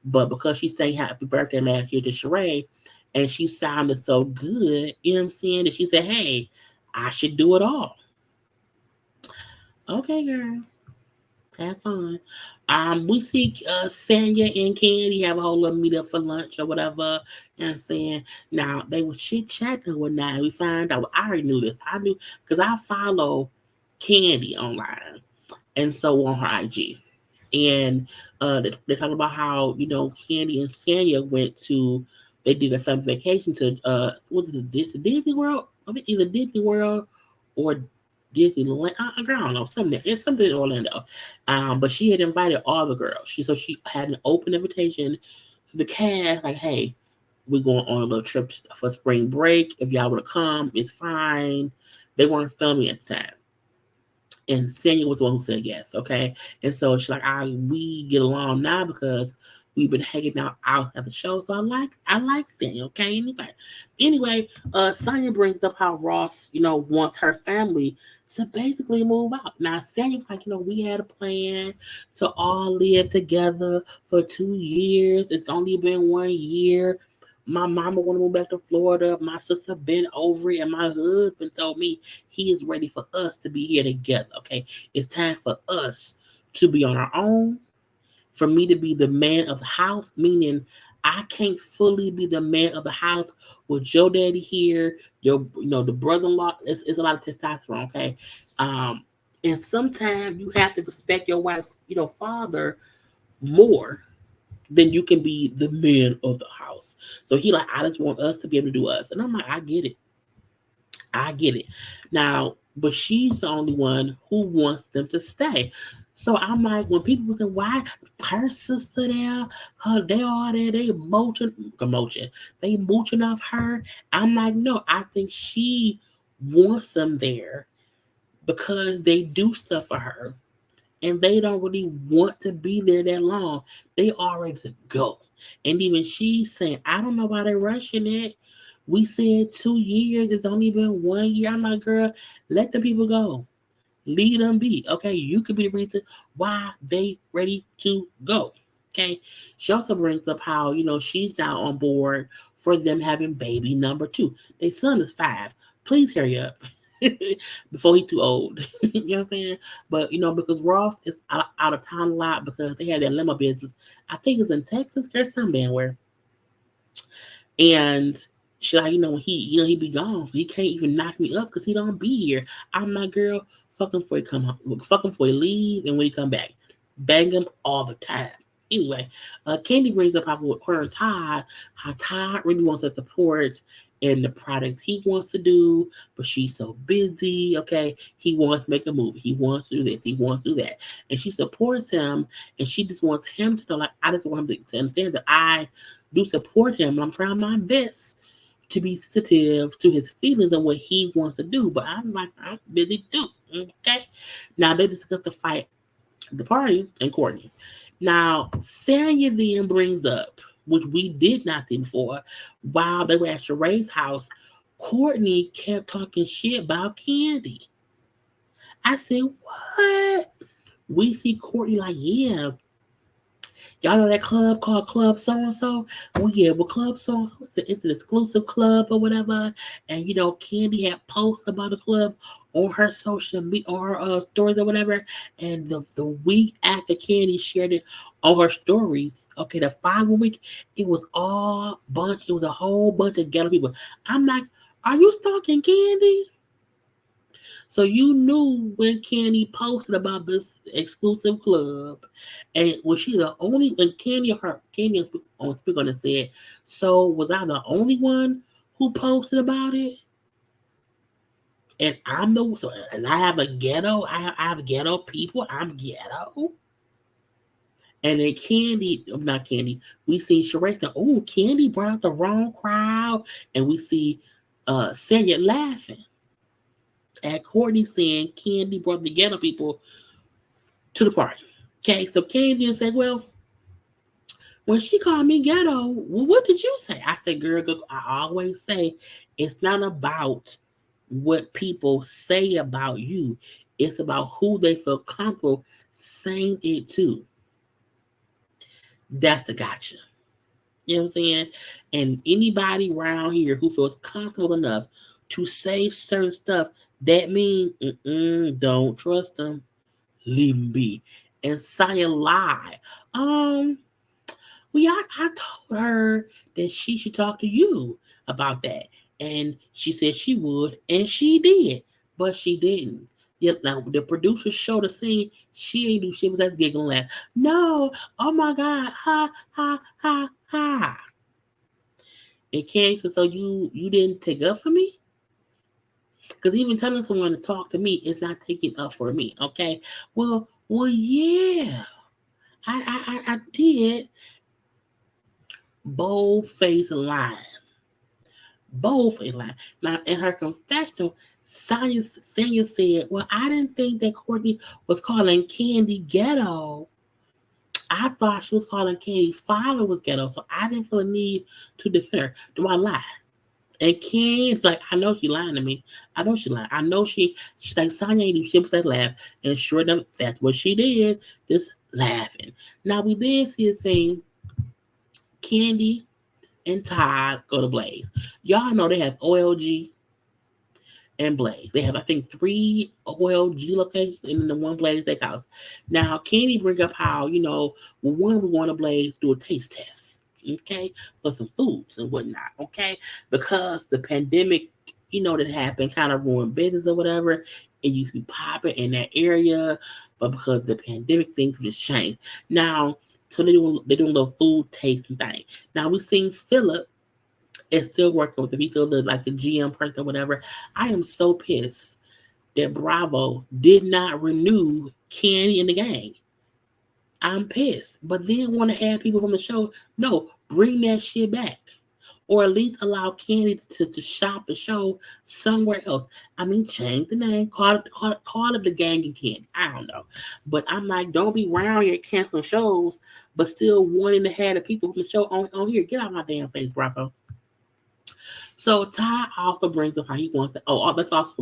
but because she sang happy birthday last year to Sheree, and she sounded so good, you know what I'm saying, that she said, hey, I should do it all. Okay, girl. Have fun. We see Sanya and Kandi have a whole little meet up for lunch or whatever. You know what I'm saying? Now they were chit chatting one night. We find out. I already knew this. I knew because I follow Kandi online and so on her IG. And they talk about how Kandi and Sanya went to. They did a family vacation to what is it? Disney World? I think either Disney World or Disneyland. I don't know something. It's something in Orlando. But she had invited all the girls. She had an open invitation to the cast. Like, hey, we're going on a little trip for spring break. If y'all want to come, it's fine. They weren't filming at the time. And Sanya was the one who said yes, okay? And so she's like, we get along now because we've been hanging out at the show. So I like Sanya, okay? Anyway, Sanya brings up how Ross, wants her family to basically move out. Now Sanya's like, we had a plan to all live together for 2 years. It's only been 1 year. My mama want to move back to Florida. My sister been over it, and my husband told me he is ready for us to be here together. Okay, it's time for us to be on our own. For me to be the man of the house, meaning I can't fully be the man of the house with your daddy here. The brother-in-law. It's a lot of testosterone. Okay, and sometimes you have to respect your wife's, father more then you can be the man of the house. So he like, I just want us to be able to do us. And I'm like, I get it. I get it. Now, but she's the only one who wants them to stay. So I'm like, when people say, why her sister there, they all there, they they mooching off her. I'm like, no, I think she wants them there because they do stuff for her and they don't really want to be there that long. They are ready to go. And even she's saying, I don't know why they're rushing it. We said 2 years. It's only been 1 year. I'm like, girl, let the people go. Lead them be. Okay, you could be the reason why they ready to go. Okay. She also brings up how, she's now on board for them having baby number 2. Their son is 5. Please hurry up. Before he's too old. You know what I'm saying? But because Ross is out of town a lot because they had that limo business. I think it's in Texas or somewhere where. And she like, when he be gone, so he can't even knock me up because he don't be here. I'm like, girl, fuck him before he come home. Fuck him before he leave and when he come back. Bang him all the time. Anyway, Kandi brings up how her and Todd, how Todd really wants to support in the products he wants to do, but she's so busy. Okay, he wants to make a movie. He wants to do this. He wants to do that, and she supports him. And she just wants him to know, like, I just want him to understand that I do support him. And I'm trying my best to be sensitive to his feelings and what he wants to do. But I'm like, I'm busy too. Okay. Now they discuss the fight, the party, and Courtney. Now, Sanya then brings up, which we did not see before, while they were at Sheree's house, Courtney kept talking shit about Kandi. I said, what? We see Courtney like, yeah, y'all know that club called Club So and So? Well, yeah, well, Club So and So, it's an exclusive club or whatever. And Kandi had posts about the club on her social media, on her stories or whatever. And the week after Kandi shared it on her stories, okay, the following week, it was a whole bunch of ghetto people. I'm like, are you stalking Kandi? So you knew when Kandi posted about this exclusive club, and was she the only? When Kandi on speak on it said, "So was I the only one who posted about it?" And and I have a ghetto. I have ghetto people. I'm ghetto. And then not Kandi. We see Sheree say, "Oh, Kandi brought out the wrong crowd," and we see Sanya laughing at Courtney saying Kandi brought the ghetto people to the party. Okay, so Kandi said, well, when she called me ghetto, well, what did you say? I said, girl, I always say it's not about what people say about you. It's about who they feel comfortable saying it to. That's the gotcha. You know what I'm saying? And anybody around here who feels comfortable enough to say certain stuff, that means don't trust them. Leave them be. And Sanya lied. Um, well, yeah, I told her that she should talk to you about that. And she said she would, and she did, but she didn't. Yep, now the producer showed the scene. She ain't do shit besides giggling and laugh. No, oh my God, ha, ha, ha, ha. And Karen said, so you didn't take up for me? Because even telling someone to talk to me is not taking up for me, okay? Well, yeah, I did. Bold face lie. Both in line. Now, in her confessional, Sanya said, well, I didn't think that Courtney was calling Kandi ghetto. I thought she was calling Kandi's father was ghetto, so I didn't feel a need to defend her. Do I lie? And Ken's like, I know she lying to me. I know she lying. I know she's like, Sanya ain't do shit but laugh. And sure enough, that's what she did, just laughing. Now, we then see a scene, Kandi and Todd go to Blaze. Y'all know they have OLG and Blaze. They have, I think, 3 OLG locations and then the one Blaze Steakhouse. Now, Kandi bring up how, one we want to Blaze do a taste test, okay, for some foods and whatnot, okay, because the pandemic, that happened kind of ruined business or whatever. It used to be popping in that area, but because of the pandemic, things just changed. Now, so they're doing a little food tasting thing. Now, we seen Philip is still working with him. He's still like the GM person or whatever. I am so pissed that Bravo did not renew Kandi in the gang. I'm pissed. But then want to add people from the show. No, bring that shit back. Or at least allow Kandi to shop the show somewhere else. I mean, change the name, call it the gang and Kandi. I don't know. But I'm like, don't be around here canceling shows, but still wanting to have the people from the show on here. Get out my damn face, Bravo. So Ty also brings up how he wants to. Oh, that's also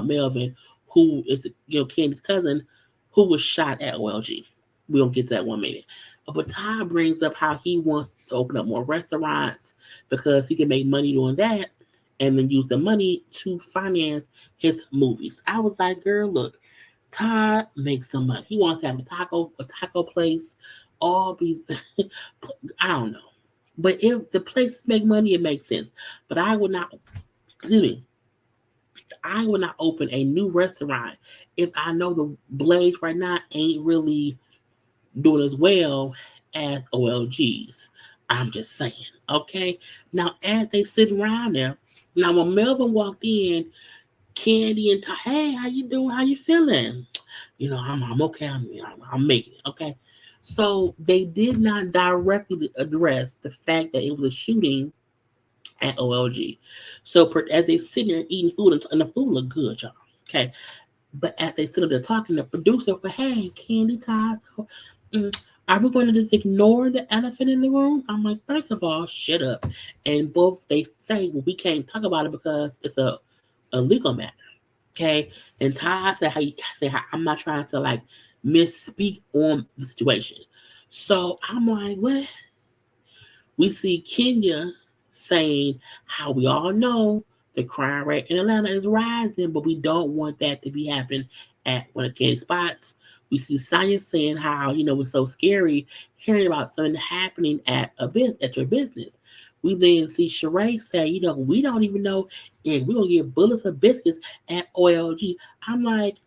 Melvin, who is Candy's cousin, who was shot at OLG. We'll get to that one minute. But Ty brings up how he wants to open up more restaurants because he can make money doing that, and then use the money to finance his movies. I was like, girl, look, Ty makes some money. He wants to have a taco place. All these, I don't know. But if the places make money, it makes sense. But I would not, excuse me, I would not open a new restaurant if I know the Blaze right now ain't really doing as well as OLG's. I'm just saying, okay? Now, as they sit around there, now when Melvin walked in, Kandi and Ty, hey, how you doing? How you feeling? I'm okay. I'm making it, okay? So they did not directly address the fact that it was a shooting at OLG. So as they sit there eating food, and the food look good, y'all. Okay, but as they sit there talking, the producer, but hey, Kandi, Ty, so, are we going to just ignore the elephant in the room? I'm like, first of all, shut up. And both they say, well, we can't talk about it because it's a legal matter. Okay, and Ty said how I'm not trying to like misspeak on the situation. So I'm like, what? We see Kenya saying how we all know the crime rate in Atlanta is rising, but we don't want that to be happening at one of Kenny's spots. We see Sanya saying how it's so scary hearing about something happening at your business. We then see Sheree say, we don't even know if we're gonna get bullets or biscuits at OLG. I'm like,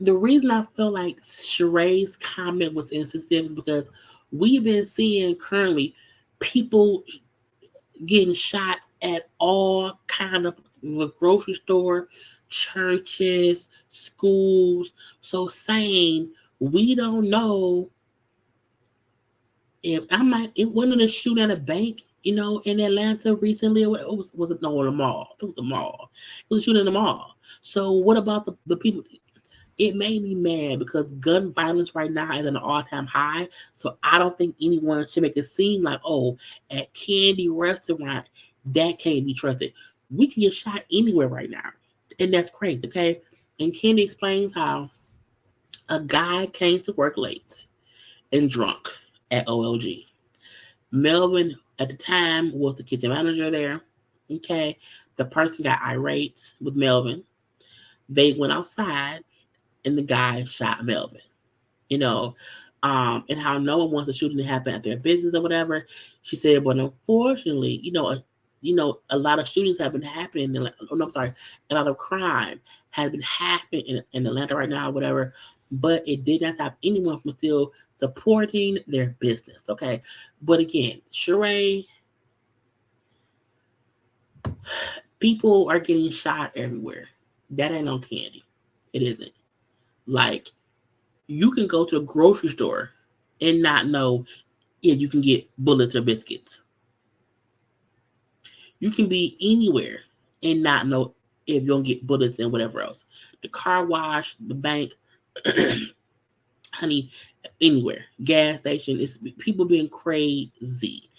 the reason I feel like Sheree's comment was insensitive is because we've been seeing currently people getting shot at all kind of the grocery store, churches, schools. So saying we don't know if it wasn't a shooting at a bank, in Atlanta recently. Or was it no in a mall? It was a mall. It was a shooting in a mall. So what about the people? It made me mad because gun violence right now is at an all-time high. So I don't think anyone should make it seem like, oh, at Kandi restaurant, that can't be trusted. We can get shot anywhere right now. And that's crazy, okay? And Kandi explains how a guy came to work late and drunk at OLG. Melvin at the time was the kitchen manager there. Okay. The person got irate with Melvin. They went outside and the guy shot Melvin. You know, and how no one wants the shooting to happen at their business or whatever. She said, but unfortunately, a lot of shootings have been happening. Oh, no, I'm sorry, a lot of crime has been happening in Atlanta right now, or whatever. But it did not stop anyone from still supporting their business. Okay, but again, Sheree, people are getting shot everywhere. That ain't no Kandi. It isn't. Like, you can go to a grocery store and not know if you can get bullets or biscuits. You can be anywhere and not know if you're gonna get bullets and whatever else. The car wash, the bank, honey, anywhere. Gas station, it's people being crazy.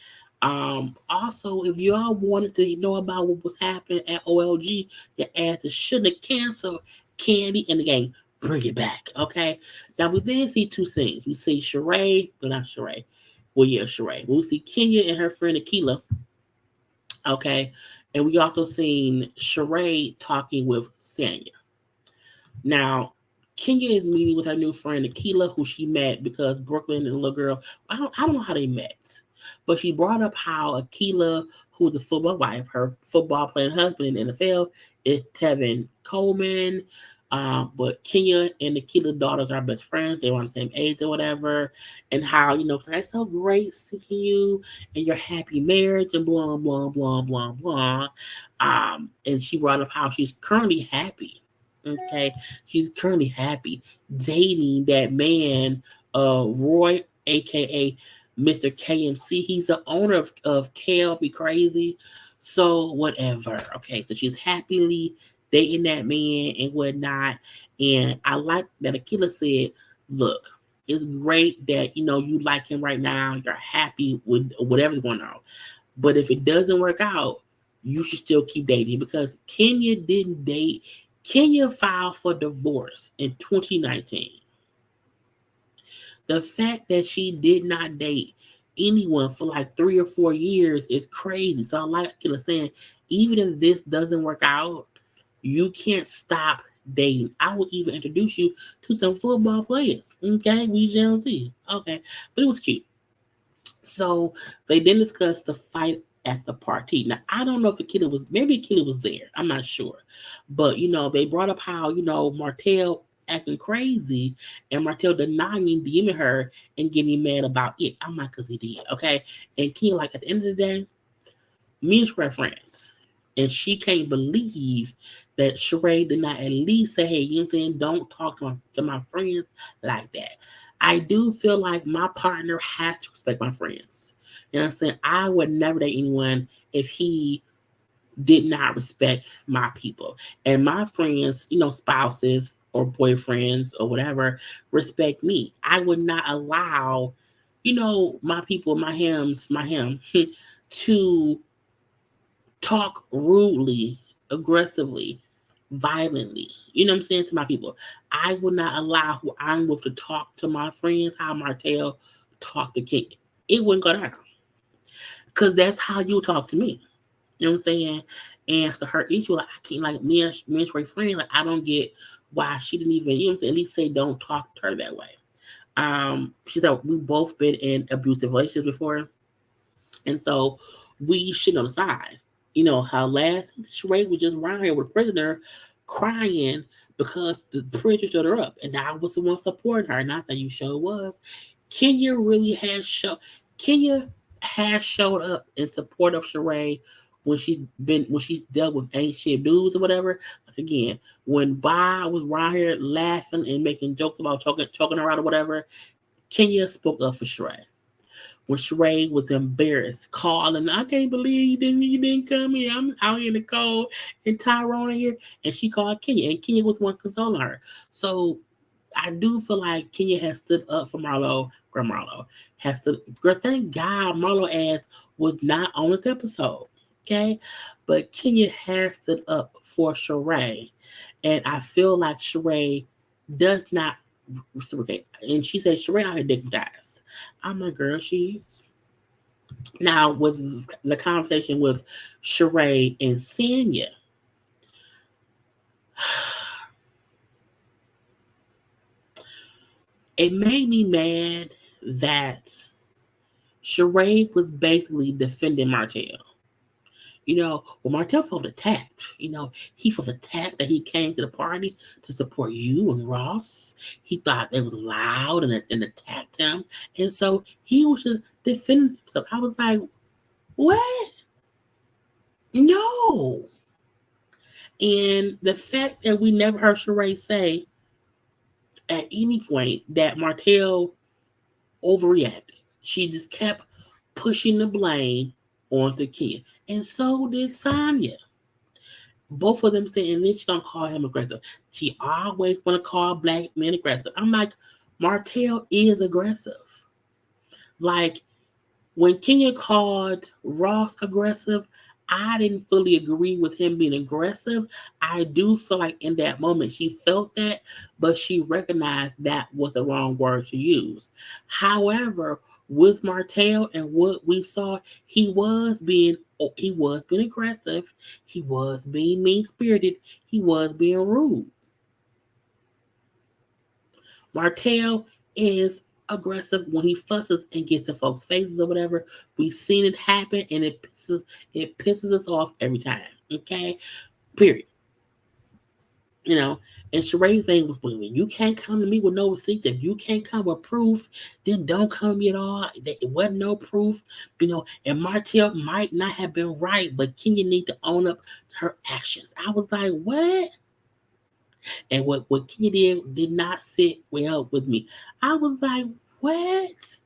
Also, if y'all wanted to know about what was happening at OLG, the ads shouldn't have canceled Kandi and the gang. Bring it back, okay? Now we then see two scenes. We see Sheree, but not Sheree. Well, yeah, Sheree. We see Kenya and her friend Akila, okay? And we also seen Sheree talking with Sanya. Now, Kenya is meeting with her new friend Akila, who she met because Brooklyn and the little girl. I don't know how they met, but she brought up how Akila, who's a football wife, her football playing husband in the NFL is Tevin Coleman. But Kenya and Akila's daughters are best friends. They're on the same age or whatever. And how, it's so great seeing you and your happy marriage and blah, blah, blah, blah, blah. And she brought up how she's currently happy. Okay, she's currently happy dating that man, Roy, aka Mr. KMC. He's the owner of KLB Crazy. So whatever. Okay, so she's happily dating that man and whatnot. And I like that Akila said, look, it's great that you like him right now. You're happy with whatever's going on. But if it doesn't work out, you should still keep dating because Kenya didn't date. Kenya filed for divorce in 2019. The fact that she did not date anyone for like 3 or 4 years is crazy. So I like Killa saying, even if this doesn't work out, you can't stop dating. I will even introduce you to some football players. Okay, we shall see. Okay, but it was cute. So they then discussed the fight at the party. Now I don't know if maybe Akila was there. I'm not sure. But they brought up how, Martell acting crazy and Martell denying DMing her and getting mad about it. I'm not because he did. Okay. And Ken, like at the end of the day, me and Sheree are friends. And she can't believe that Sheree did not at least say, hey, you know what I'm saying? Don't talk to my friends like that. I do feel like my partner has to respect my friends. You know what I'm saying? I would never date anyone if he did not respect my people. And my friends, spouses or boyfriends or whatever, respect me. I would not allow, my people, him, to talk rudely, aggressively, violently. You know what I'm saying, to my people. I would not allow who I'm with to talk to my friends how Martell talk to King. It wouldn't go down. Because that's how you talk to me. You know what I'm saying? And so her issue, like I can't, like me and Sheree friend, like I don't get why she didn't even, what I'm saying, at least say don't talk to her that way. She said we both been in abusive relationships before. And so we should know the signs. How last Sheree was just around here with a prisoner crying because the prisoner showed her up. And I was the one supporting her. And I said, you sure was. Kenya really has shown Kenya has showed up in support of Sheree when she's dealt with ancient dudes or whatever. Like again, when Bob was around here laughing and making jokes about choking her out or whatever, Kenya spoke up for Sheree. When Sheree was embarrassed, calling, I can't believe you didn't come here. I'm out here in the cold and Tyrone here. And she called Kenya. And Kenya was the one consoling her. So I do feel like Kenya has stood up for Marlo. Girl, Marlo has stood. Girl, thank God Marlo ass was not on this episode. Okay? But Kenya has stood up for Sheree. And I feel like Sheree does not reciprocate. And she said, Sheree out here dick guys. I'm like, girl, she is. Now, with the conversation with Sheree and Sanya, it made me mad that Sheree was basically defending Martell. Well, Martell felt attacked. He felt attacked that he came to the party to support you and Ross. He thought it was loud and attacked him. And so he was just defending himself. I was like, what? No. And the fact that we never heard Sheree say at any point that Martell overreacted. She just kept pushing the blame onto Kenya. And so did Sanya. Both of them said, and then she's gonna call him aggressive. She always wanna call black men aggressive. I'm like, Martell is aggressive. Like when Kenya called Ross aggressive, I didn't fully agree with him being aggressive. I do feel like in that moment she felt that, but she recognized that was the wrong word to use. However, with Martell and what we saw, he was being aggressive, he was being mean spirited, he was being rude. Martell is aggressive when he fusses and gets to folks' faces or whatever. We've seen it happen, and it pisses us off every time. Okay, period. You know, and Sheree thing was when you can't come to me with no receipts, if you can't come with proof, then don't come to me at all. It wasn't no proof. And Martell might not have been right, but Kenya need to own up to her actions. I was like, what? And what Kenya did not sit well with me. I was like, what?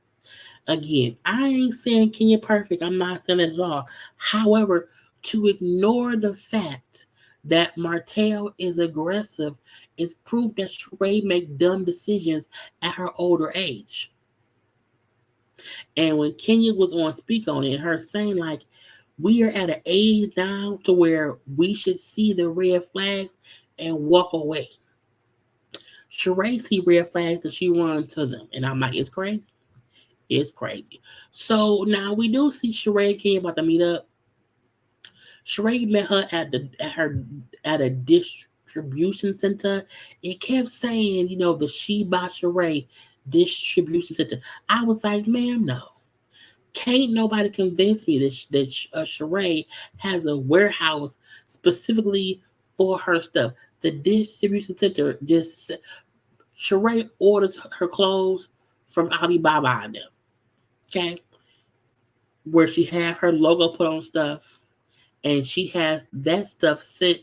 Again, I ain't saying Kenya perfect. I'm not saying it at all. However, to ignore the fact that Martell is aggressive is proof that Sheree make dumb decisions at her older age. And when Kenya was on speak on it, her saying like, we are at an age now to where we should see the red flags and walk away. Sheree see red flags and she runs to them. And I'm like, it's crazy. It's crazy. So now we do see Sheree and Kenya about to meet up. Sheree met her at a distribution center. It kept saying, the She by Sheree distribution center. I was like, ma'am, no. Can't nobody convince me that Sheree has a warehouse specifically for her stuff. The distribution center just Sheree orders her clothes from Alibaba and them. Okay, where she have her logo put on stuff, and she has that stuff sent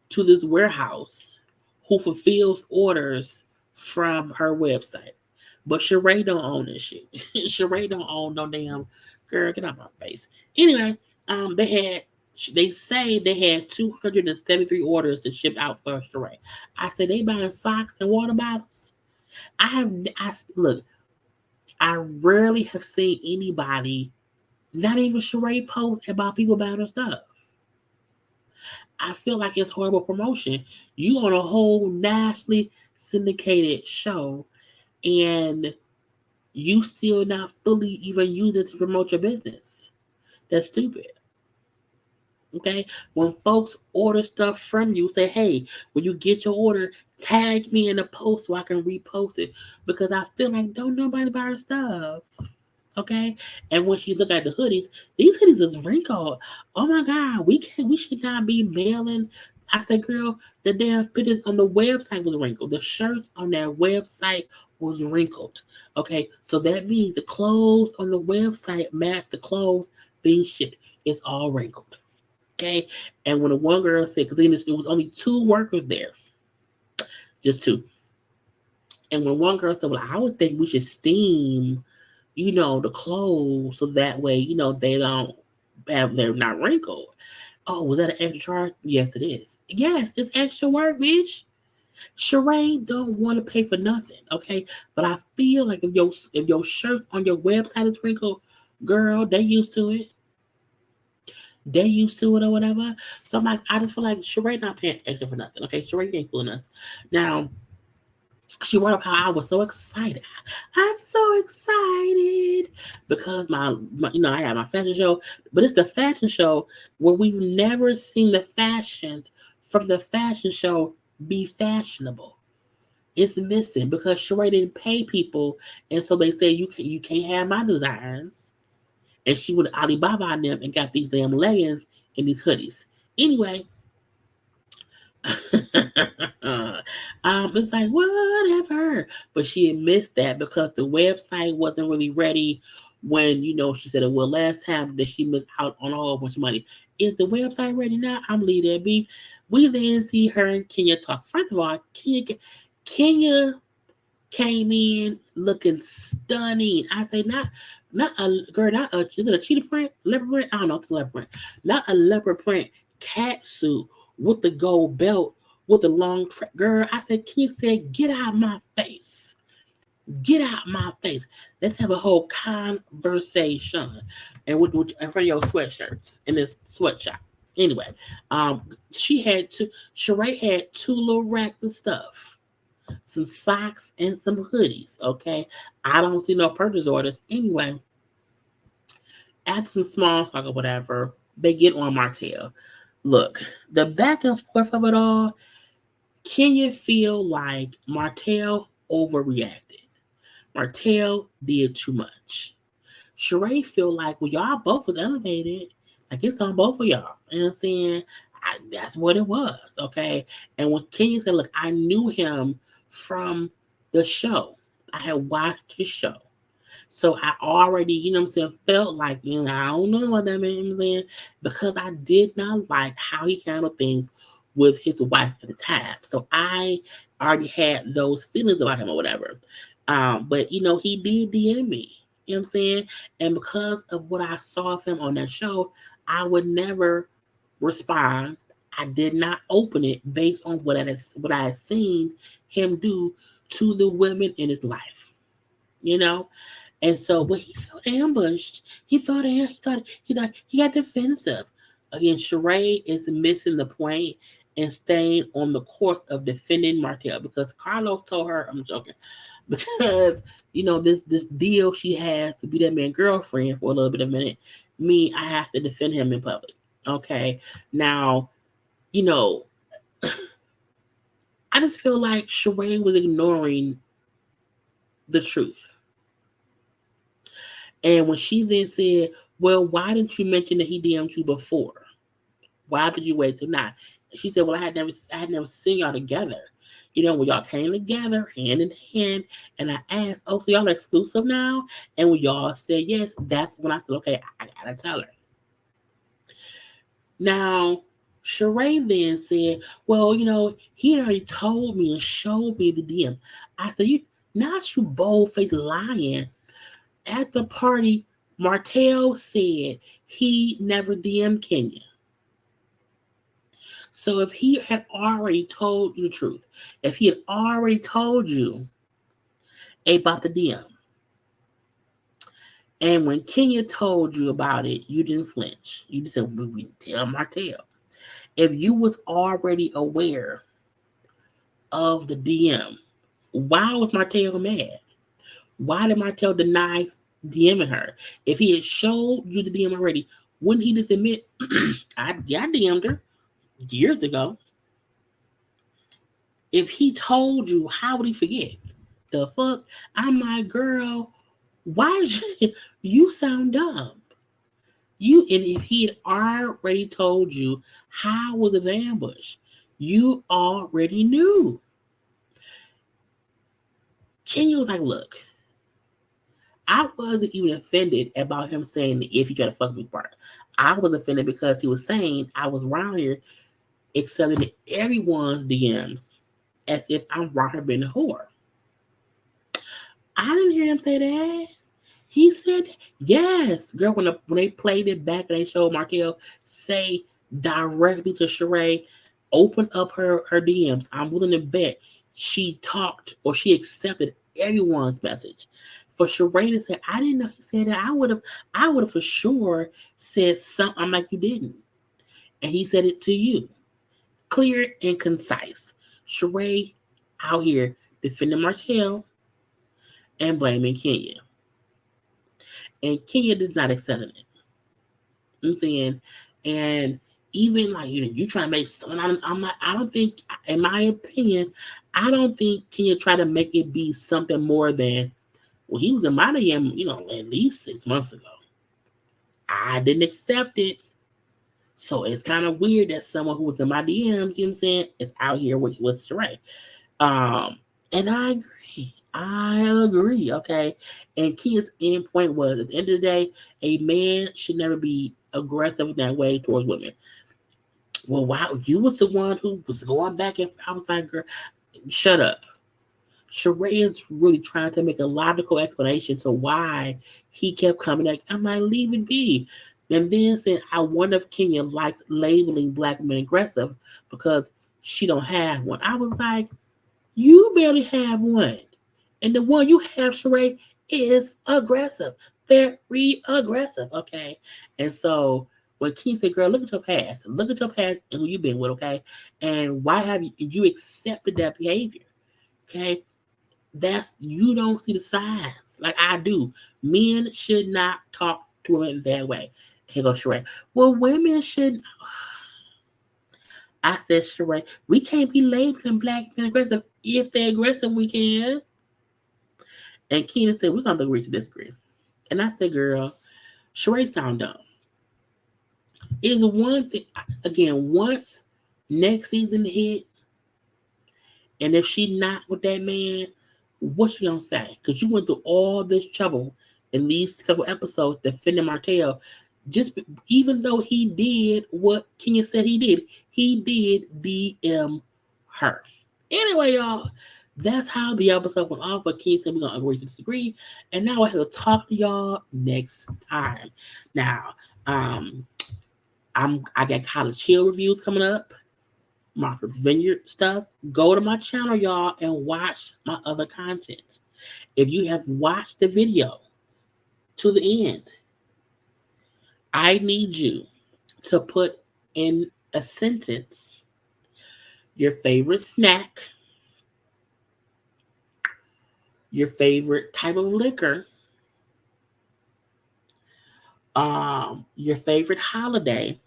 to this warehouse who fulfills orders from her website. But Sheree don't own this shit. Sheree don't own no damn girl. Get out my face. Anyway, they say they had 273 orders to ship out for Sheree. I said they buying socks and water bottles. Look. I rarely have seen anybody, not even Sheree, post about people buying her stuff. I feel like it's horrible promotion. You on a whole nationally syndicated show, and you still not fully even use it to promote your business. That's stupid. Okay? When folks order stuff from you, say, hey, when you get your order, tag me in the post so I can repost it. Because I feel like don't nobody buy her stuff. Okay? And when she look at the hoodies, these hoodies is wrinkled. Oh my God, we should not be mailing. I said, girl, the damn pictures on the website was wrinkled. The shirts on that website was wrinkled. Okay, so that means the clothes on the website match the clothes being shipped. It's all wrinkled. Okay, and when the one girl said, because it was only two workers there, just two. And when one girl said, well, I would think we should steam, the clothes so that way, they're not wrinkled. Oh, was that an extra charge? Yes, it is. Yes, it's extra work, bitch. Sheree don't want to pay for nothing, okay? But I feel like if your shirt on your website is wrinkled, girl, they used to it. They used to it or whatever. So I'm like, I just feel like Sheree not paying extra for nothing. Okay, Sheree ain't fooling us. Now, she brought up how I was so excited. I'm so excited because my I have my fashion show, but it's the fashion show where we've never seen the fashions from the fashion show be fashionable. It's missing because Sheree didn't pay people, and so they said you can't have my designs. And she went to Alibaba on them and got these damn leggings and these hoodies. Anyway, it's like whatever, but she had missed that because the website wasn't really ready when she said it will last time that she missed out on a whole bunch of money. Is the website ready now? I'm leaving that be. We then see her and Kenya talk. First of all, Kenya came in looking stunning. I say not a girl, not a is it a cheetah print, leopard print? I don't know, it's leopard print. Not a leopard print cat suit with the gold belt with the long girl. I said, Kenya said, get out my face. Get out my face. Let's have a whole conversation. And with in front of your sweatshirts in this sweatshop. Anyway, Sheree had two little racks of stuff, some socks and some hoodies. Okay, I don't see no purchase orders. Anyway, after some small talk or whatever, they get on Martell. Look, the back and forth of it all, can you feel like Martell overreacted? Martell did too much. Sheree feel like, well, y'all both was elevated. Like it's on both of y'all. You know what I'm saying? That's what it was. Okay. And when Kenya said, look, I knew him from the show. I had watched his show. So I already, felt like, I don't know what that means, because I did not like how he handled things with his wife at the time. So I already had those feelings about him or whatever. But he did DM me. You know what I'm saying? And because of what I saw of him on that show, I would never respond. I did not open it based on what I had seen him do to the women in his life. And so, but he felt ambushed. He thought he got defensive. Again, Sheree is missing the point and staying on the course of defending Martell because Carlos told her, I'm joking, because this deal she has to be that man's girlfriend for a little bit of a minute. Me, I have to defend him in public. Okay, now I just feel like Sheree was ignoring the truth. And when she then said, well, why didn't you mention that he DM'd you before? Why did you wait till now? She said, well, I had never seen y'all together. When y'all came together hand in hand, and I asked, oh, so y'all are exclusive now? And when y'all said yes, that's when I said, okay, I gotta tell her. Now, Sheree then said, well, he already told me and showed me the DM. I said, not you bold-faced lying. At the party, Martell said he never DM'd Kenya. So if he had already told you the truth, if he had already told you about the DM, and when Kenya told you about it, you didn't flinch. You just said, we didn't tell Martell. If you was already aware of the DM, why was Martell mad? Why did Martell deny DMing her? If he had showed you the DM already, wouldn't he just admit, I DM'd her years ago? If he told you, how would he forget? The fuck? I'm like, girl, why you sound dumb? And if he had already told you, how was it an ambush? You already knew. Kenya was like, look, I wasn't even offended about him saying that if he tried to fuck me part. I was offended because he was saying I was around here accepting everyone's DMs as if I'm around here being a whore. I didn't hear him say that. He said, yes, girl, when they played it back and they showed Martell say directly to Sheree, open up her DMs. I'm willing to bet she talked or she accepted everyone's message. For Sheree to say, I didn't know he said that, I would have for sure said something. I'm like, you didn't. And he said it to you. Clear and concise. Sheree out here defending Martell and blaming Kenya. And Kenya does not accept it. I'm saying, and even like you try to make something. I'm not. I don't think, in my opinion, I don't think Kenya tried to make it be something more than, well, he was in my DM, at least 6 months ago. I didn't accept it, so it's kind of weird that someone who was in my DMs, you know what I'm saying, is out here with Sheree. And I agree. Okay. And Kenya's end point was, at the end of the day, a man should never be aggressive in that way towards women. Well, wow, you was the one who was going back and I was like, girl, shut up. Sheree is really trying to make a logical explanation to why he kept coming back. I'm like, leave it be. And then said, I wonder if Kenya likes labeling black men aggressive because she don't have one. I was like, you barely have one. And the one you have, Sheree, is aggressive. Very aggressive, okay? And so when Kenya said, girl, look at your past. Look at your past and who you've been with, okay? And why have you accepted that behavior, okay? You don't see the signs like I do. Men should not talk to women that way. Here goes Sheree. Well, women should. I said, Sheree, we can't be labeling black men aggressive. If they're aggressive, we can. And Keenan said, we're going to agree to disagree. And I said, girl, Sheree sound dumb. It is one thing, again, once next season hit, and if she not with that man, what you gonna say? Because you went through all this trouble in these couple episodes defending Martell. Even though he did what Kenya said he did DM her. Anyway, y'all, that's how the episode went off. But Kenya said we're gonna agree to disagree, and now I have to talk to y'all next time. Now, I got College Chill reviews coming up. Martha's Vineyard stuff. Go to my channel, y'all, and watch my other content. If you have watched the video to the end, I need you to put in a sentence your favorite snack, your favorite type of liquor, your favorite holiday,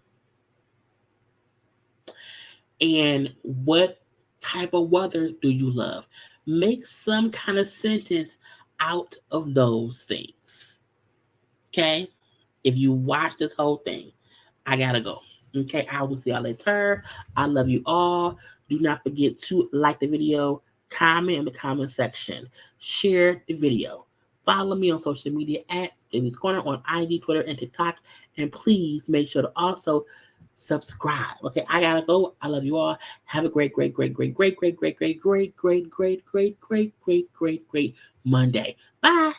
and what type of weather do you love? Make some kind of sentence out of those things. Okay? If you watch this whole thing, I gotta go. Okay, I will see y'all later. I love you all. Do not forget to like the video, comment in the comment section, share the video. Follow me on social media at JayLeesCorner on IG, Twitter, and TikTok. And please make sure to also subscribe. Okay, I gotta go. I love you all. Have a great Monday. Bye.